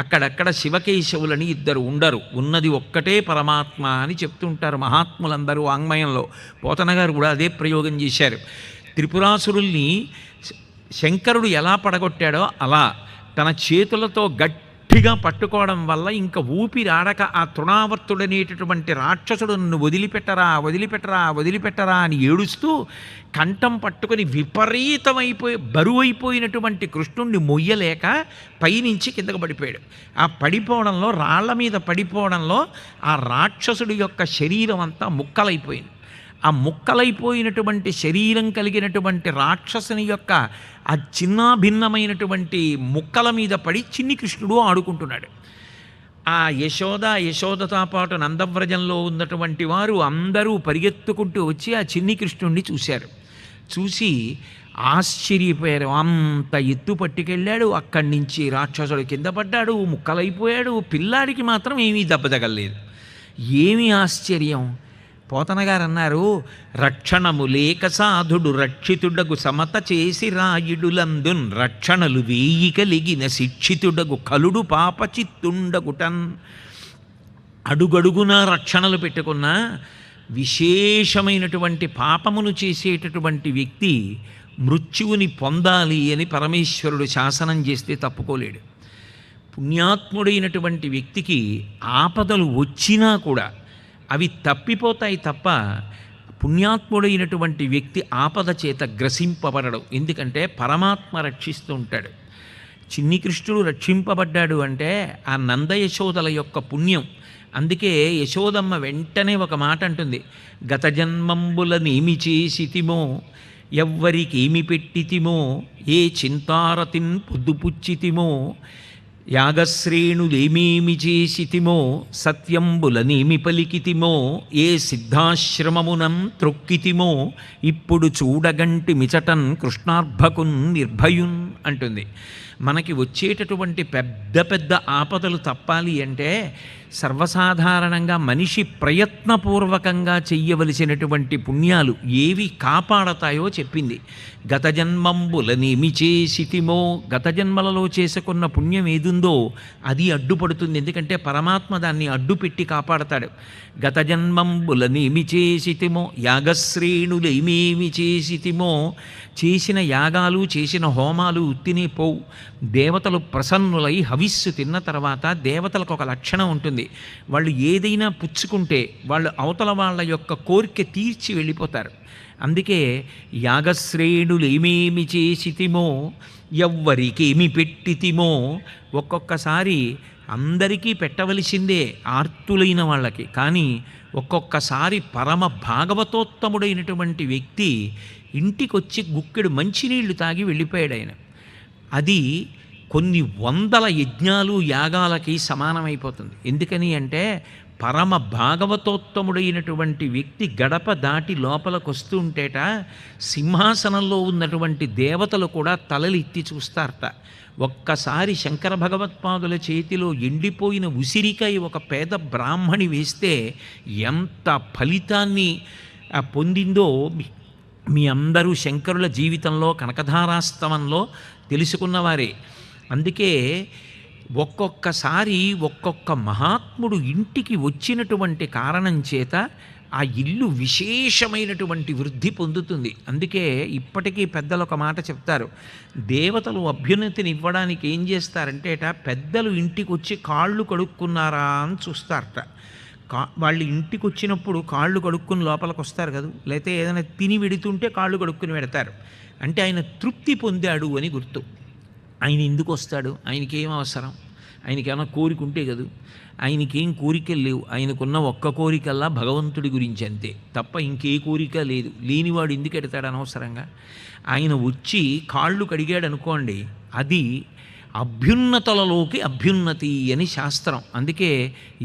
అక్కడక్కడ శివకేశవులని ఇద్దరు ఉండరు, ఉన్నది ఒక్కటే పరమాత్మ అని చెప్తుంటారు మహాత్ములందరూ వాంగ్మయంలో. పోతన గారు కూడా అదే ప్రయోగం చేశారు. త్రిపురాసురుల్ని శంకరుడు ఎలా పడగొట్టాడో అలా తన చేతులతో గట్టిగా పట్టుకోవడం వల్ల ఇంకా ఊపిరాడక ఆ తృణావర్తుడనేటటువంటి రాక్షసుడు నన్ను వదిలిపెట్టరా అని ఏడుస్తూ కంఠం పట్టుకొని బరువైపోయినటువంటి కృష్ణుణ్ణి మొయ్యలేక పైనుంచి కిందకు పడిపోయాడు. ఆ పడిపోవడంలో, రాళ్ల మీద పడిపోవడంలో ఆ రాక్షసుడి యొక్క శరీరం అంతా ముక్కలైపోయింది. ఆ ముక్కలైపోయినటువంటి శరీరం కలిగినటువంటి రాక్షసుని యొక్క ఆ చిన్నాభిన్నమైనటువంటి ముక్కల మీద పడి చిన్ని కృష్ణుడు ఆడుకుంటున్నాడు. ఆ యశోదతో పాటు నందవ్రజంలో ఉన్నటువంటి వారు అందరూ పరిగెత్తుకుంటూ వచ్చి ఆ చిన్ని కృష్ణుడిని చూశారు. చూసి ఆశ్చర్యపోయారు. అంత ఎత్తు పట్టుకెళ్ళాడు, అక్కడి నుంచి రాక్షసుడు కింద పడ్డాడు, ముక్కలైపోయాడు. పిల్లాడికి మాత్రం ఏమీ దెబ్బ తగలేదు. ఏమీ ఆశ్చర్యం! పోతన గారు అన్నారు, రక్షణము లేక సాధుడు రక్షితుడగు సమత చేసి రాయుడులందున్ రక్షణలు వేయి కలిగిన శిక్షితుడగు కలుడు పాపచిత్తుండగుటన్. అడుగడుగున రక్షణలు పెట్టుకున్న విశేషమైనటువంటి పాపమును చేసేటటువంటి వ్యక్తి మృత్యువుని పొందాలి అని పరమేశ్వరుడు శాసనం చేస్తే తప్పుకోలేడు. పుణ్యాత్ముడైనటువంటి వ్యక్తికి ఆపదలు వచ్చినా కూడా అవి తప్పిపోతాయి తప్ప పుణ్యాత్ముడైనటువంటి వ్యక్తి ఆపద చేత గ్రసింపబడడు. ఎందుకంటే పరమాత్మ రక్షిస్తూ ఉంటాడు. చిన్ని కృష్ణుడు రక్షింపబడ్డాడు అంటే ఆ నంద యశోదల యొక్క పుణ్యం. అందుకే యశోదమ్మ వెంటనే ఒక మాట అంటుంది, గత జన్మంబుల నేమి చేసితిమో ఎవ్వరికేమి పెట్టితిమో ఏ చింతారతిన్ పొద్దుపుచ్చితిమో యాగశ్రేణులేమేమి చేసితిమో సత్యంబులనేమి పలికితిమో ఏ సిద్ధాశ్రమమునం త్రొక్కితిమో ఇప్పుడు చూడగంటి మిచటన్ కృష్ణార్భకున్ నిర్భయున్ అంటుంది. మనకి వచ్చేటటువంటి పెద్ద పెద్ద ఆపదలు తప్పాలి అంటే సర్వసాధారణంగా మనిషి ప్రయత్నపూర్వకంగా చెయ్యవలసినటువంటి పుణ్యాలు ఏవి కాపాడతాయో చెప్పింది. గత జన్మంబులనేమి చేసితిమో, గత జన్మలలో చేసుకున్న పుణ్యం ఏదుందో అది అడ్డుపడుతుంది. ఎందుకంటే పరమాత్మ దాన్ని అడ్డుపెట్టి కాపాడతాడు. గత జన్మంబులనేమి చేసితిమో యాగశ్రేణులేమేమి చేసితిమో, చేసిన యాగాలు చేసిన హోమాలు ఉత్తినే పోవు. దేవతలు ప్రసన్నులై హవిస్సు తిన్న తర్వాత దేవతలకు ఒక లక్షణం ఉంటుంది, వాళ్ళు ఏదైనా పుచ్చుకుంటే వాళ్ళు అవతల వాళ్ళ యొక్క కోరిక తీర్చి వెళ్ళిపోతారు. అందుకే యాగశ్రేణులేమేమి చేసితిమో ఎవ్వరికేమి పెట్టితిమో, ఒక్కొక్కసారి అందరికీ పెట్టవలసిందే ఆర్తులైన వాళ్ళకి, కానీ ఒక్కొక్కసారి పరమ భాగవతోత్తముడైనటువంటి వ్యక్తి ఇంటికొచ్చి గుక్కెడు మంచినీళ్లు తాగి వెళ్ళిపోయాడు ఆయన. అది కొన్ని వందల యజ్ఞాలు యాగాలకి సమానమైపోతుంది. ఎందుకని అంటే పరమ భాగవతోత్తముడైనటువంటి వ్యక్తి గడప దాటి లోపలికి వస్తూ ఉంటేట సింహాసనంలో ఉన్నటువంటి దేవతలు కూడా తలలు ఎత్తి చూస్తారట. ఒక్కసారి శంకర భగవత్పాదుల చేతిలో ఎండిపోయిన ఉసిరికాయ ఒక పేద బ్రాహ్మణి వేస్తే ఎంత ఫలితాన్ని పొందిందో మీ అందరూ శంకరుల జీవితంలో కనకధారాస్తవంలో తెలుసుకున్నవారే. అందుకే ఒక్కొక్కసారి ఒక్కొక్క మహాత్ముడు ఇంటికి వచ్చినటువంటి కారణం చేత ఆ ఇల్లు విశేషమైనటువంటి వృద్ధి పొందుతుంది. అందుకే ఇప్పటికీ పెద్దలు ఒక మాట చెప్తారు, దేవతలు అభ్యున్నతిని ఇవ్వడానికి ఏం చేస్తారంటే పెద్దలు ఇంటికి వచ్చి కాళ్ళు కడుక్కున్నారా అని చూస్తారట. వాళ్ళు ఇంటికి వచ్చినప్పుడు కాళ్ళు కడుక్కుని లోపలికి వస్తారు కదా, లేకపోతే ఏదైనా తిని వెడుతుంటే కాళ్ళు కడుక్కుని పెడతారు. అంటే ఆయన తృప్తి పొందాడు అని గుర్తు. ఆయన ఎందుకు వస్తాడు? ఆయనకేం అవసరం? ఆయనకేమైనా కోరిక ఉంటే కదా, ఆయనకేం కోరికలు లేవు. ఆయనకున్న ఒక్క కోరికల్లా భగవంతుడి గురించి అంతే, తప్ప ఇంకే కోరిక లేదు. లేనివాడు ఎందుకు ఎడతాడు అనవసరంగా? ఆయన వచ్చి కాళ్ళు కడిగాడు అనుకోండి, అది అభ్యున్నతలలోకి అభ్యున్నతి అని శాస్త్రం. అందుకే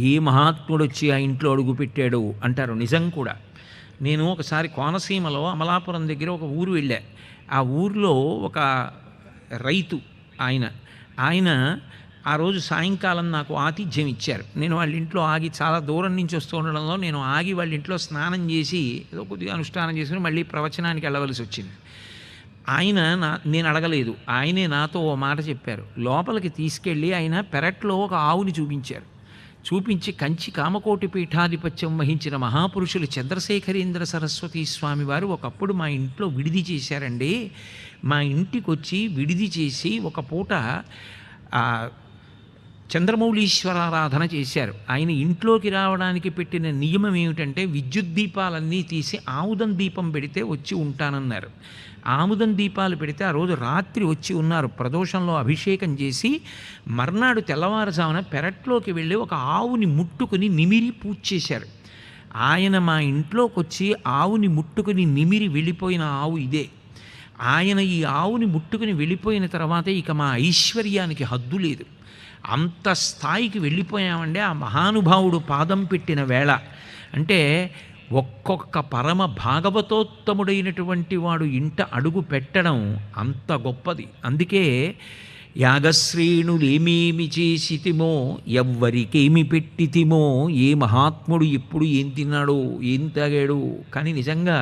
ఏ మహాత్ముడు వచ్చి ఆ ఇంట్లో అడుగు పెట్టాడు అంటారు. నిజం కూడా. నేను ఒకసారి కోనసీమలో అమలాపురం దగ్గర ఒక ఊరు వెళ్ళా. ఆ ఊరిలో ఒక రైతు ఆయన ఆ రోజు సాయంకాలం నాకు ఆతిథ్యం ఇచ్చారు. నేను వాళ్ళ ఇంట్లో ఆగి, చాలా దూరం నుంచి వస్తూ ఉండడంలో నేను ఆగి వాళ్ళ ఇంట్లో స్నానం చేసి ఏదో కొద్దిగా అనుష్ఠానం చేసుకుని మళ్ళీ ప్రవచనానికి వెళ్ళవలసి వచ్చింది. నేను అడగలేదు, ఆయనే నాతో ఓ మాట చెప్పారు. లోపలికి తీసుకెళ్ళి ఆయన పెరట్లో ఒక ఆవుని చూపించారు. చూపించి కంచి కామకోటి పీఠాధిపత్యం వహించిన మహాపురుషులు చంద్రశేఖరేంద్ర సరస్వతి స్వామి వారు ఒకప్పుడు మా ఇంట్లో విడిది చేశారండి. మా ఇంటికి వచ్చి విడిది చేసి ఒక పూట చంద్రమౌళీశ్వరారాధన చేశారు. ఆయన ఇంట్లోకి రావడానికి పెట్టిన నియమం ఏమిటంటే విద్యుత్ దీపాలన్నీ తీసి ఆముదం దీపం పెడితే వచ్చి ఉంటానన్నారు. ఆముదం దీపాలు పెడితే ఆ రోజు రాత్రి వచ్చి ఉన్నారు. ప్రదోషంలో అభిషేకం చేసి మర్నాడు తెల్లవారుజామున పెరట్లోకి వెళ్ళి ఒక ఆవుని ముట్టుకుని నిమిరి పూజ చేశారు. ఆయన మా ఇంట్లోకి వచ్చి ఆవుని ముట్టుకుని నిమిరి వెళ్ళిపోయిన ఆవు ఇదే. ఆయన ఈ ఆవుని ముట్టుకుని వెళ్ళిపోయిన తర్వాత ఇక మా ఐశ్వర్యానికి హద్దు లేదు. అంత స్థాయికి వెళ్ళిపోయామంటే ఆ మహానుభావుడు పాదం పెట్టిన వేళ. అంటే ఒక్కొక్క పరమ భాగవతోత్తముడైనటువంటి వాడు ఇంట అడుగు పెట్టడం అంత గొప్పది. అందుకే యాగశ్రేణులేమేమి చేసితిమో ఎవ్వరికేమి పెట్టితిమో, ఏ మహాత్ముడు ఎప్పుడు ఏం తిన్నాడో ఏం తాగాడు. కానీ నిజంగా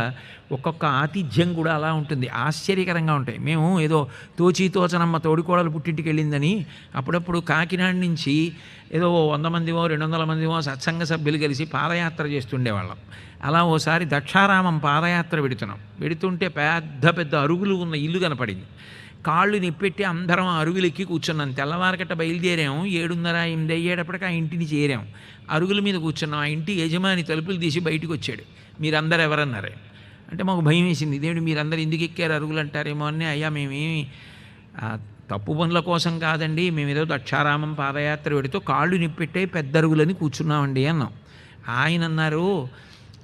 ఒక్కొక్క ఆతిథ్యం కూడా అలా ఉంటుంది, ఆశ్చర్యకరంగా ఉంటాయి. మేము ఏదో తోచనమ్మ తోడికోడలు పుట్టింటికి వెళ్ళిందని అప్పుడప్పుడు కాకినాడ నుంచి ఏదో 100 మందిమో 200 మందిమో సత్సంగ సభ్యులు కలిసి పాదయాత్ర చేస్తుండేవాళ్ళం. అలా ఓసారి దక్షారామం పాదయాత్ర పెడుతుంటే పెద్ద పెద్ద అరుగులు ఉన్న ఇల్లు కనపడింది. కాళ్ళు నిప్పెట్టి అందరం అరుగులెక్కి కూర్చున్నాం. తెల్లవారకట్ట బయలుదేరాం. 7:30 8 అయ్యేటప్పటికి ఆ ఇంటిని చేరాం. అరుగుల మీద కూర్చున్నాం. ఆ ఇంటి యజమాని తలుపులు తీసి బయటకు వచ్చాడు. మీరందరూ ఎవరన్నారే అంటే మాకు భయం వేసింది. ఇదేంటి మీరందరూ ఎందుకు ఎక్కారు అరుగులు అంటారేమో అని. అయ్యా మేమేమి ఆ తప్పు పనుల కోసం కాదండి, మేము ఏదో దక్షారామం పాదయాత్ర పెడుతూ కాళ్ళు నిప్పెట్టే పెద్ద అరుగులని కూర్చున్నామండి అన్నాం. ఆయన అన్నారు,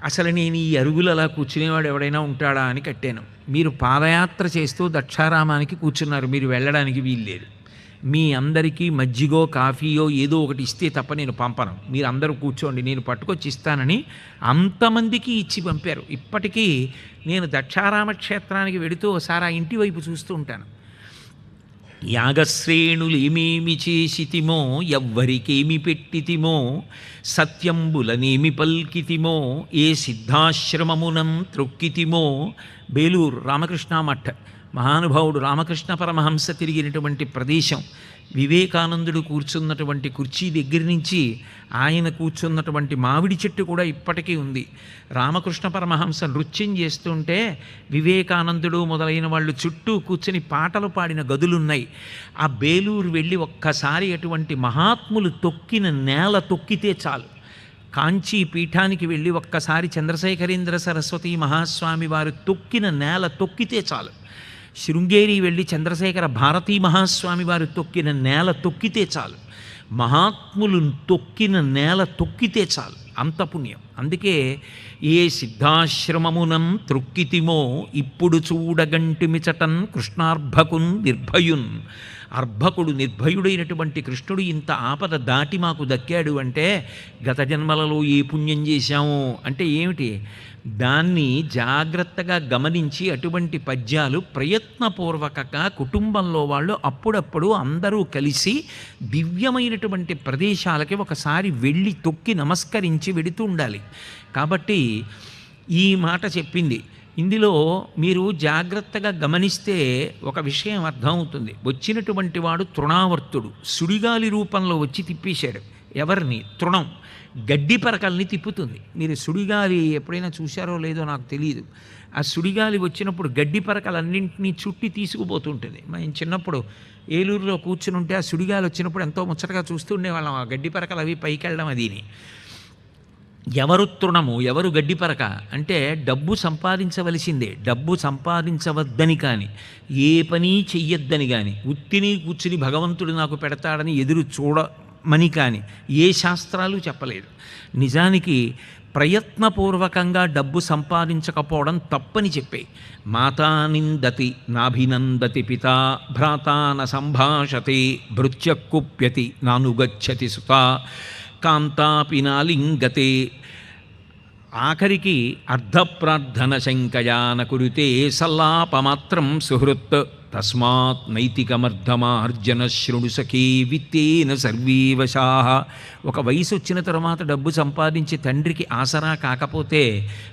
అసలు నేను ఈ అరుగులు అలా కూర్చునేవాడు ఎవడైనా ఉంటాడా అని కట్టాను. మీరు పాదయాత్ర చేస్తూ దక్షారామానికి కూర్చున్నారు, మీరు వెళ్ళడానికి వీల్లేదు. మీ అందరికీ మజ్జిగో కాఫీయో ఏదో ఒకటి ఇస్తే తప్ప నేను పంపను, మీరు అందరూ కూర్చోండి, నేను పట్టుకొచ్చి ఇస్తానని అంతమందికి ఇచ్చి పంపారు. ఇప్పటికీ నేను దక్షారామ క్షేత్రానికి వెడుతూ ఒకసారి ఆ ఇంటి వైపు చూస్తూ ఉంటాను. యాగశ్రేణులేమేమి చేసితిమో, ఎవ్వరికేమి పెట్టితిమో, సత్యంబులనేమి పల్కితిమో, ఏ సిద్ధాశ్రమమునం త్రొక్కితిమో. బేలూరు రామకృష్ణ మఠ్, మహానుభావుడు రామకృష్ణ పరమహంస తిరిగినటువంటి ప్రదేశం. వివేకానందుడు కూర్చున్నటువంటి కుర్చీ దగ్గర నుంచి ఆయన కూర్చున్నటువంటి మామిడి చెట్టు కూడా ఇప్పటికీ ఉంది. రామకృష్ణ పరమహంస నృత్యం చేస్తుంటే వివేకానందుడు మొదలైన వాళ్ళు చుట్టూ కూర్చొని పాటలు పాడిన గదులున్నాయి. ఆ బేలూరు వెళ్ళి ఒక్కసారి అటువంటి మహాత్ములు తొక్కిన నేల తొక్కితే చాలు. కాంచీ పీఠానికి వెళ్ళి ఒక్కసారి చంద్రశేఖరేంద్ర సరస్వతి మహాస్వామి వారు తొక్కిన నేల తొక్కితే చాలు. శృంగేరి వెళ్ళి చంద్రశేఖర భారతీ మహాస్వామి వారు తొక్కిన నేల తొక్కితే చాలు. మహాత్ములు తొక్కిన నేల తొక్కితే చాలు, అంత పుణ్యం. అందుకే ఏ సిద్ధాశ్రమమునం త్రొక్కితిమో, ఇప్పుడు చూడగంటిమిచటన్ కృష్ణార్భకున్ నిర్భయున్. అర్భకుడు నిర్భయుడైనటువంటి కృష్ణుడు ఇంత ఆపద దాటి మాకు దక్కాడు అంటే గత జన్మలలో ఏ పుణ్యం చేశాము అంటే ఏమిటి? దాన్ని జాగ్రత్తగా గమనించి అటువంటి పద్యాలు ప్రయత్నపూర్వకంగా కుటుంబంలో వాళ్ళు అప్పుడప్పుడు అందరూ కలిసి దివ్యమైనటువంటి ప్రదేశాలకి ఒకసారి వెళ్ళి తొక్కి నమస్కరించి వెడుతూ ఉండాలి. కాబట్టి ఈ మాట చెప్పింది. ఇందులో మీరు జాగ్రత్తగా గమనిస్తే ఒక విషయం అర్థమవుతుంది. వచ్చినటువంటి వాడు తృణావర్తుడు, సుడిగాలి రూపంలో వచ్చి తిప్పేశాడు. ఎవరిని? తృణం, గడ్డి పరకల్ని తిప్పుతుంది. మీరు సుడిగాలి ఎప్పుడైనా చూశారో లేదో నాకు తెలియదు. ఆ సుడిగాలి వచ్చినప్పుడు గడ్డి పరకలన్నింటినీ చుట్టి తీసుకుపోతుంటుంది. మేము చిన్నప్పుడు ఏలూరులో కూర్చుని ఉంటే ఆ సుడిగాలి వచ్చినప్పుడు ఎంతో ముచ్చటగా చూస్తూ ఉండేవాళ్ళం. ఆ గడ్డి పరకలు అవి పైకి వెళ్ళడం అదిని. ఎవరు తృణము, ఎవరు గడ్డిపరక అంటే డబ్బు సంపాదించవలసిందే, డబ్బు సంపాదించవద్దని కానీ, ఏ పని చెయ్యొద్దని కానీ, ఉత్తిని కూర్చుని భగవంతుడు నాకు పెడతాడని ఎదురు చూడమని కానీ ఏ శాస్త్రాలు చెప్పలేదు. నిజానికి ప్రయత్నపూర్వకంగా డబ్బు సంపాదించకపోవడం తప్పని చెప్పే. మాతా నిందతి నాభినందతి పితా, భ్రాతా న సంభాషతే, భృత్యకుప్యతి నానుగచ్చతి సుతా, కాంతాపి నాలింగతే. ఆఖరికి అర్ధప్రార్థన శంకయాన కురుతే, సల్లాపమాత్రం సుహృత్, తస్మాత్ నైతికమర్ధమార్జన శృణు సఖీ విత్తేన సర్వీవశాః. ఒక వయసు వచ్చిన తర్వాత డబ్బు సంపాదించి తండ్రికి ఆసరా కాకపోతే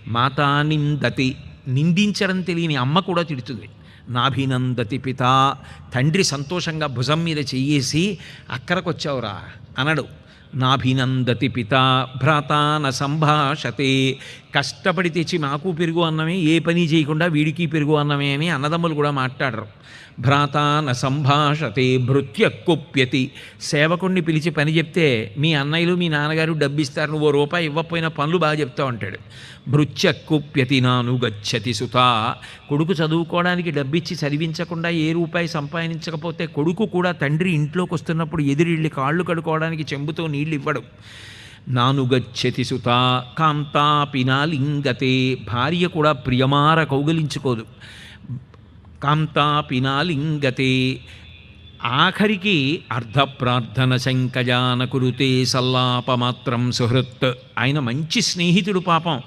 మాతా నిందతి, నిందించడం తెలియని అమ్మ కూడా తిడుతుంది. నాభినందతి పిత, తండ్రి సంతోషంగా భుజం మీద చెయ్యేసి అక్కడికొచ్చావురా అనడు. నాభినందతి పిత, భ్రాతా న సంభాషతే. కష్టపడి తెచ్చి మాకు పెరుగు అన్నమే, ఏ పని చేయకుండా వీడికి పెరుగు అన్నమే అని అన్నదమ్ములు కూడా మాట్లాడరు. భ్రాతా న సంభాషతే, భృత్యకుప్యతి. సేవకుణ్ణి పిలిచి పని చెప్తే మీ అన్నయ్యలు మీ నాన్నగారు డబ్బిస్తారు, నువ్వు రూపాయి ఇవ్వకపోయినా పనులు బాగా చెప్తావు అంటాడు. భృత్యకుప్యతి నాను గచ్చతి సుత. కొడుకు చదువుకోవడానికి డబ్బిచ్చి చదివించకుండా ఏ రూపాయి సంపాదించకపోతే కొడుకు కూడా తండ్రి ఇంట్లోకి వస్తున్నప్పుడు ఎదురిళ్ళి కాళ్ళు కడుకోవడానికి చెంబుతో నీళ్ళు ఇవ్వడం. నానుగచ్చతి సుత కాంతాపి నాలింగతే. భార్య కూడా ప్రియమార కౌగలించుకోదు. కాంతాపి నాలింగతే. ఆఖరికి అర్ధప్రార్థన శంకజాన కురుతే, సల్లాపమాత్రం సుహృత్. ఆయన మంచి స్నేహితుడు పాపం.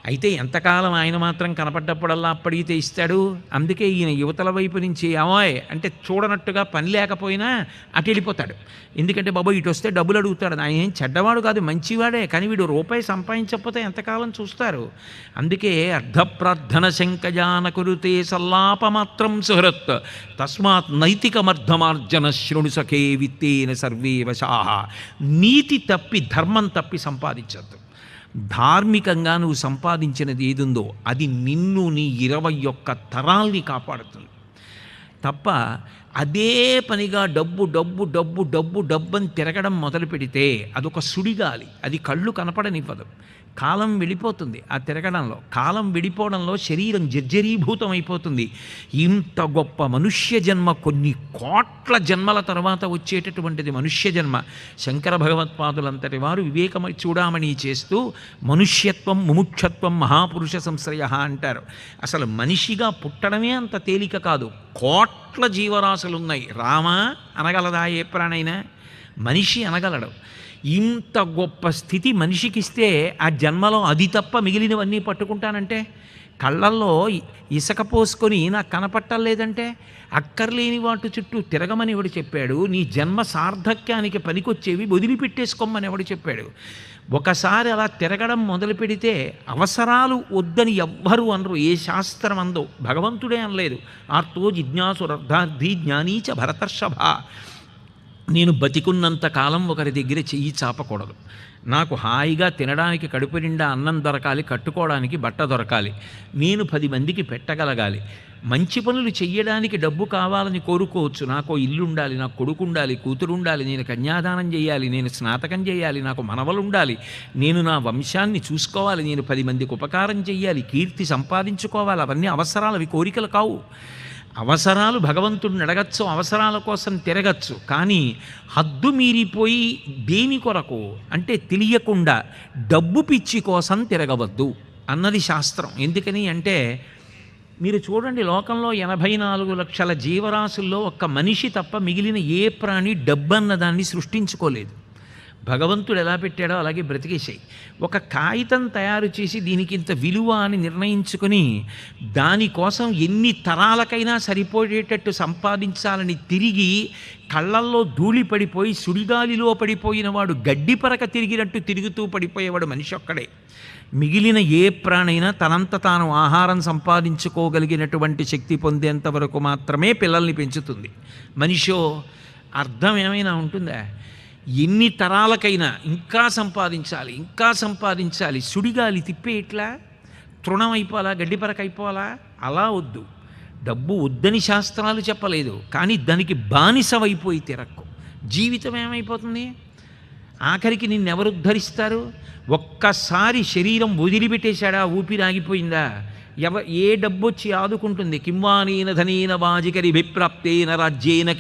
అయితే ఎంతకాలం ఆయన మాత్రం కనపడ్డప్పుడల్లా అప్పడిగితే ఇస్తాడు. అందుకే ఈయన యువతల వైపు నుంచి అవాయ్ అంటే చూడనట్టుగా పని లేకపోయినా అటు వెళ్ళిపోతాడు. ఎందుకంటే బాబు ఇటు వస్తే డబ్బులు అడుగుతాడు. ఆయన ఏం చెడ్డవాడు కాదు, మంచివాడే, కానీ వీడు రూపాయి సంపాదించకపోతే ఎంతకాలం చూస్తారు. అందుకే అర్ధప్రార్థన శంకజాన కురుతే, సల్లాపమాత్రం సుహృత్, తస్మాత్ నైతికమర్ధమార్జన శృణు సఖే విత్తేన సర్వే వశాః. నీతి తప్పి ధర్మం తప్పి సంపాదించద్దు. ధార్మికంగా నువ్వు సంపాదించినది ఏదుందో అది నిన్ను నీ 21 తరాల్ని కాపాడుతుంది తప్ప అదే పనిగా డబ్బు డబ్బు డబ్బు డబ్బు డబ్బు అని తిరగడం మొదలు పెడితే అదొక సుడిగాలి, అది కళ్ళు కనపడనివ్వదు. కాలం వెళ్ళిపోతుంది ఆ తిరగడంలో, కాలం విడిపోవడంలో శరీరం జర్జరీభూతం అయిపోతుంది. ఇంత గొప్ప మనుష్య జన్మ కొన్ని కోట్ల జన్మల తర్వాత వచ్చేటటువంటిది మనుష్య జన్మ. శంకర భగవత్పాదులంతటి వారు వివేకమ చూడామణి చేస్తూ మనుష్యత్వం ముముక్షత్వం మహాపురుష సంశ్రయ అంటారు. అసలు మనిషిగా పుట్టడమే అంత తేలిక కాదు. కోట్ల జీవరాశులున్నాయి. రామ అనగలదా ఏ ప్రాణైనా? మనిషి అనగలడు. ఇంత గొప్ప స్థితి మనిషికిస్తే ఆ జన్మలో అది తప్ప మిగిలినవన్నీ పట్టుకుంటానంటే, కళ్ళల్లో ఇసుక పోసుకొని నాకు కనపట్టలేదంటే, అక్కర్లేని వాటి చుట్టూ తిరగమని ఎవడు చెప్పాడు? నీ జన్మ సార్థక్యానికి పనికొచ్చేవి వదిలిపెట్టేసుకోమని ఎవడు చెప్పాడు? ఒకసారి అలా తిరగడం మొదలు పెడితే అవసరాలు వద్దని ఎవ్వరూ అనరు, ఏ శాస్త్రం అందో. భగవంతుడే అనలేదు. ఆర్తో జిజ్ఞాసురర్థార్థి జ్ఞానీచ భరతర్షభ. నేను బతికున్నంత కాలం ఒకరి దగ్గర చెయ్యి చాపకూడదు. నాకు హాయిగా తినడానికి కడుపు నిండా అన్నం దొరకాలి, కట్టుకోవడానికి బట్ట దొరకాలి, నేను 10 మందికి పెట్టగలగాలి. మంచి పనులు చెయ్యడానికి డబ్బు కావాలని కోరుకోవచ్చు. నాకు ఇల్లు ఉండాలి, నాకు కొడుకు ఉండాలి, కూతురు ఉండాలి, నేను కన్యాదానం చేయాలి, నేను స్నాతకం చేయాలి, నాకు మనవలు ఉండాలి, నేను నా వంశాన్ని చూసుకోవాలి, నేను 10 మందికి ఉపకారం చెయ్యాలి, కీర్తి సంపాదించుకోవాలి. అవన్నీ అవసరాలు, అవి కోరికలు కావు. అవసరాలు భగవంతుడిని అడగచ్చు, అవసరాల కోసం తిరగచ్చు. కానీ హద్దు మీరిపోయి దేని కొరకు అంటే తెలియకుండా డబ్బు పిచ్చి కోసం తిరగవద్దు అన్నది శాస్త్రం. ఎందుకని అంటే మీరు చూడండి, లోకంలో 84 లక్షల జీవరాశుల్లో ఒక్క మనిషి తప్ప మిగిలిన ఏ ప్రాణి డబ్బన్న దాన్ని సృష్టించుకోలేదు. భగవంతుడు ఎలా పెట్టాడో అలాగే బ్రతికేసాయి. ఒక కాగితం తయారు చేసి దీనికి ఇంత విలువ అని నిర్ణయించుకొని దానికోసం ఎన్ని తరాలకైనా సరిపోయేటట్టు సంపాదించాలని తిరిగి కళ్ళల్లో ధూళి పడిపోయి సుడిగాలిలో పడిపోయిన వాడు గడ్డి పరక తిరిగినట్టు తిరుగుతూ పడిపోయేవాడు మనిషి ఒక్కడే. మిగిలిన ఏ ప్రాణైనా తనంత తాను ఆహారం సంపాదించుకోగలిగినటువంటి శక్తి పొందేంత వరకు మాత్రమే పిల్లల్ని పెంచుతుంది. మనిషో అర్థం ఏమైనా ఉంటుందా? ఎన్ని తరాలకైనా ఇంకా సంపాదించాలి, ఇంకా సంపాదించాలి. సుడిగాలి తిప్పే ఇట్లా తృణం అయిపోవాలా, గడ్డిపరక అయిపోవాలా? అలా వద్దు. డబ్బు వద్దని శాస్త్రాలు చెప్పలేదు, కానీ దానికి బానిసవైపోయి తిరక్కు. జీవితం ఏమైపోతుంది? ఆఖరికి నిన్నెవరు ఉద్ధరిస్తారు? ఒక్కసారి శరీరం వదిలిపెట్టేశాడా, ఊపిరి ఆగిపోయిందా, ఏ డబ్బు వచ్చి ఆదుకుంటుంది? కింవానేన ధనేన వాజికరి విప్రాప్తేన రాజ్యేన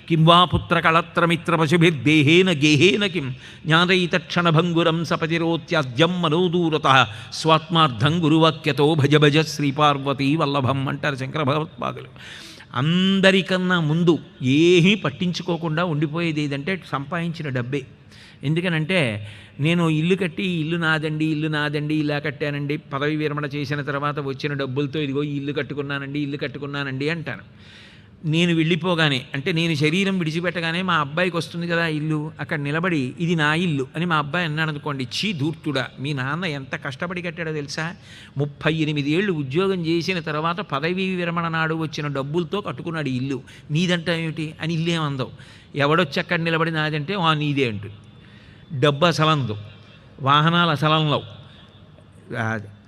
కింవా పుత్రకళత్రమిత్ర పశుభిర్దేహేన గేహేన కిం జ్ఞానైతక్షణభంగురం సపతిరోత్యాజ్యం మనోదూరత స్వాత్మార్థం గురువాక్యతో భజ భజ శ్రీపార్వతీ వల్లభం అంటారు శంకర భగవత్పాదులు. అందరికన్నా ముందు ఏమీ పట్టించుకోకుండా ఉండిపోయేది ఏదంటే సంపాదించిన డబ్బే. ఎందుకనంటే నేను ఇల్లు కట్టి ఇల్లు నాదండి, ఇల్లు నాదండి, ఇలా కట్టానండి, పదవి విరమణ చేసిన తర్వాత వచ్చిన డబ్బులతో ఇదిగో ఇల్లు కట్టుకున్నానండి, ఇల్లు కట్టుకున్నానండి అంటాను. నేను వెళ్ళిపోగానే, అంటే నేను శరీరం విడిచిపెట్టగానే మా అబ్బాయికి వస్తుంది కదా ఇల్లు, అక్కడ నిలబడి ఇది నా ఇల్లు అని మా అబ్బాయి అన్నాడు అనుకోండి, చీ ధూర్తుడా, మీ నాన్న ఎంత కష్టపడి కట్టాడో తెలుసా? 38 ఏళ్ళు ఉద్యోగం చేసిన తర్వాత పదవీ విరమణ నాడు వచ్చిన డబ్బులతో కట్టుకున్నాడు ఇల్లు, నీదంటే ఏమిటి అని ఇల్లేమందవు. ఎవడొచ్చి అక్కడ నిలబడి నాదంటే నీదే అంటుంది. డబ్బు అసలందు, వాహనాలు అసలంలవు.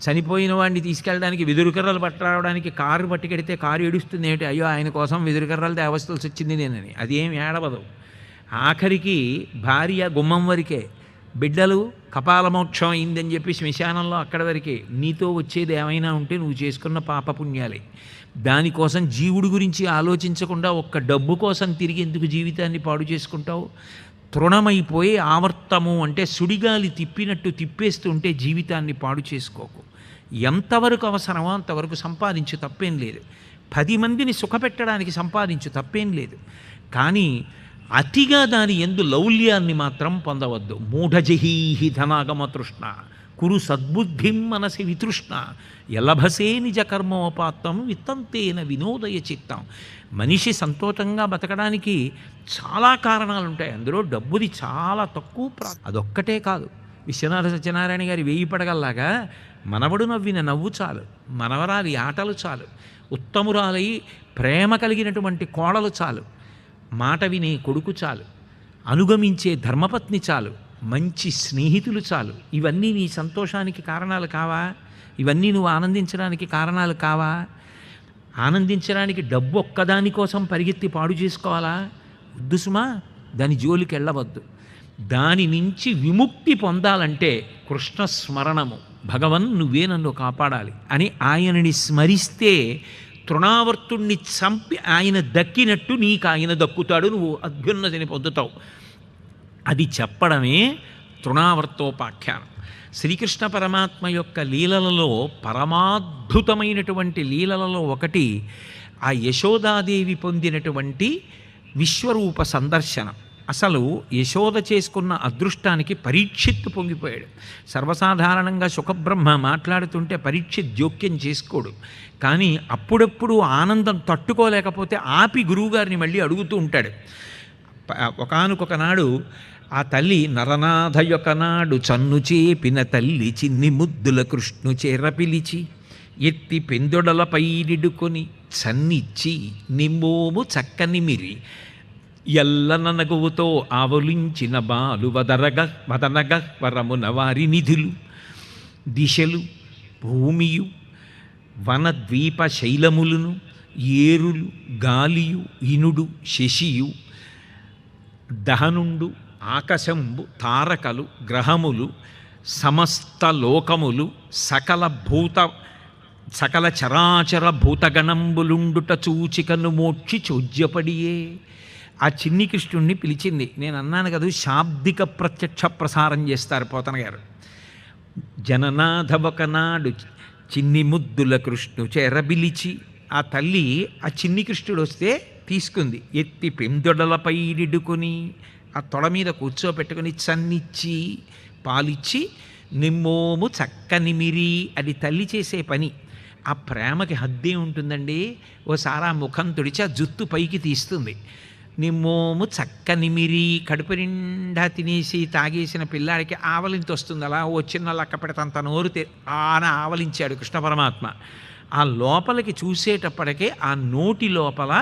చనిపోయిన వాడిని తీసుకెళ్ళడానికి వెదురుకర్రలు పట్టరావడానికి కారు పట్టుకెడితే కారు ఏడుస్తుంది ఏమిటి? అయ్యో ఆయన కోసం వెదురుకర్రలు తేవలసి వచ్చింది నేనని. అదేం ఏడవదు. ఆఖరికి భార్య గుమ్మం వరకే, బిడ్డలు కపాలమోక్షం అయిందని చెప్పి శ్మశానంలో అక్కడి వరకే. నీతో వచ్చేది ఏమైనా ఉంటే నువ్వు చేసుకున్న పాపపుణ్యాలే. దానికోసం జీవుడి గురించి ఆలోచించకుండా ఒక్క డబ్బు కోసం తిరిగి ఎందుకు జీవితాన్ని పాడు చేసుకుంటావు? తృణమైపోయి ఆవర్తము అంటే సుడిగాలి తిప్పినట్టు తిప్పేస్తుంటే జీవితాన్ని పాడు చేసుకోకు. ఎంతవరకు అవసరమో అంతవరకు సంపాదించు, తప్పేం లేదు. 10 మందిని సుఖపెట్టడానికి సంపాదించు, తప్పేం లేదు. కానీ అతిగా దాని యందు లౌల్యాన్ని మాత్రం పొందవద్దు. మూఢజహీహి ధనాగమ తృష్ణ కురు సద్బుద్ధిం మనసి వితృష్ణ ఎలభసే నిజ కర్మోపాత్తం విత్తంతేన వినోదయ చిత్తం. మనిషి సంతోషంగా బతకడానికి చాలా కారణాలు ఉంటాయి, అందులో డబ్బుది చాలా తక్కువ. అదొక్కటే కాదు. విశ్వనాథ సత్యనారాయణ గారి 1000 పడగల్లాగా మనవడు నవ్విన నవ్వు చాలు, మనవరాలి ఆటలు చాలు, ఉత్తమురాలై ప్రేమ కలిగినటువంటి కోడలు చాలు, మాట వినే కొడుకు చాలు, అనుగమించే ధర్మపత్ని చాలు, మంచి స్నేహితులు చాలు. ఇవన్నీ నీ సంతోషానికి కారణాలు కావా? ఇవన్నీ నువ్వు ఆనందించడానికి కారణాలు కావా? ఆనందించడానికి డబ్బు ఒక్కదాని కోసం పరిగెత్తి పాడు చేసుకోవాలా? వద్దు సుమా, దాని జోలికి వెళ్ళవద్దు. దాని నుంచి విముక్తి పొందాలంటే కృష్ణ స్మరణము, భగవన్ నువ్వే నన్ను కాపాడాలి అని ఆయనని స్మరిస్తే తృణావర్తుణ్ణి చంపి ఆయన దక్కినట్టు నీకు ఆయన దక్కుతాడు, నువ్వు అభ్యున్నతిని పొందుతావు. అది చెప్పడమే తృణావర్తోపాఖ్యానం. శ్రీకృష్ణ పరమాత్మ యొక్క లీలలలో పరమాద్భుతమైనటువంటి లీలలలో ఒకటి ఆ యశోదాదేవి పొందినటువంటి విశ్వరూప సందర్శనం. అసలు యశోద చేసుకున్న అదృష్టానికి పరీక్షిత్తు పొంగిపోయాడు. సర్వసాధారణంగా సుఖబ్రహ్మ మాట్లాడుతుంటే పరీక్షిత్ జోక్యం చేసుకోడు. కానీ అప్పుడప్పుడు ఆనందం తట్టుకోలేకపోతే ఆపి గురువుగారిని మళ్ళీ అడుగుతూ ఉంటాడు. ఒకానొకనాడు ఆ తల్లి నరనాథయొకనాడు చన్ను చేపిన తల్లి చిన్ని ముద్దుల కృష్ణు చేర పిలిచి ఎత్తి పెందొడలపై నిడుకొని చన్నిచ్చి నిమ్మోము చక్కనిమిరి ఎల్లన నగువుతో ఆవలించిన బాలు వదనగ వరమున వారి నిధులు దిశలు భూమియు వనద్వీప శైలములను ఏరులు గాలియు ఇనుడు శశియు దహనుండు ఆకాశంబు తారకలు గ్రహములు సమస్త లోకములు సకల చరాచర భూతగణంబులుండుట చూచికను మోక్షి చోద్యపడియే. ఆ చిన్ని కృష్ణుణ్ణి పిలిచింది. నేను అన్నాను కదా, శాబ్దిక ప్రత్యక్ష ప్రసారం చేస్తారు పోతన గారు. జననాథ ఒకనాడు చిన్ని ముద్దుల కృష్ణు చేరబిలిచి, ఆ తల్లి ఆ చిన్ని కృష్ణుడు వస్తే తీసుకుంది, ఎత్తి పెందొడలపై నిడుకొని ఆ తొడ మీద కూర్చోపెట్టుకుని చన్నిచ్చి పాలిచ్చి నిమ్మోము చక్కనిమిరి. అది తల్లి చేసే పని. ఆ ప్రేమకి హద్దే ఉంటుందండి. ఓసారి ఆ ముఖం తుడిచి ఆ జుత్తు పైకి తీస్తుంది. నిమ్మోము చక్కనిమిరి. కడుపు నిండా తినేసి తాగేసిన పిల్లాడికి ఆవలింత వస్తుంది. అలా ఓ చిన్న లక్క పెడతంత నోరు ఆన ఆవలించాడు కృష్ణ పరమాత్మ. ఆ లోపలికి చూసేటప్పటికే ఆ నోటి లోపల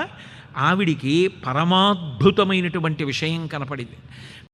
ఆవిడికి పరమాద్భుతమైనటువంటి విషయం కనపడింది.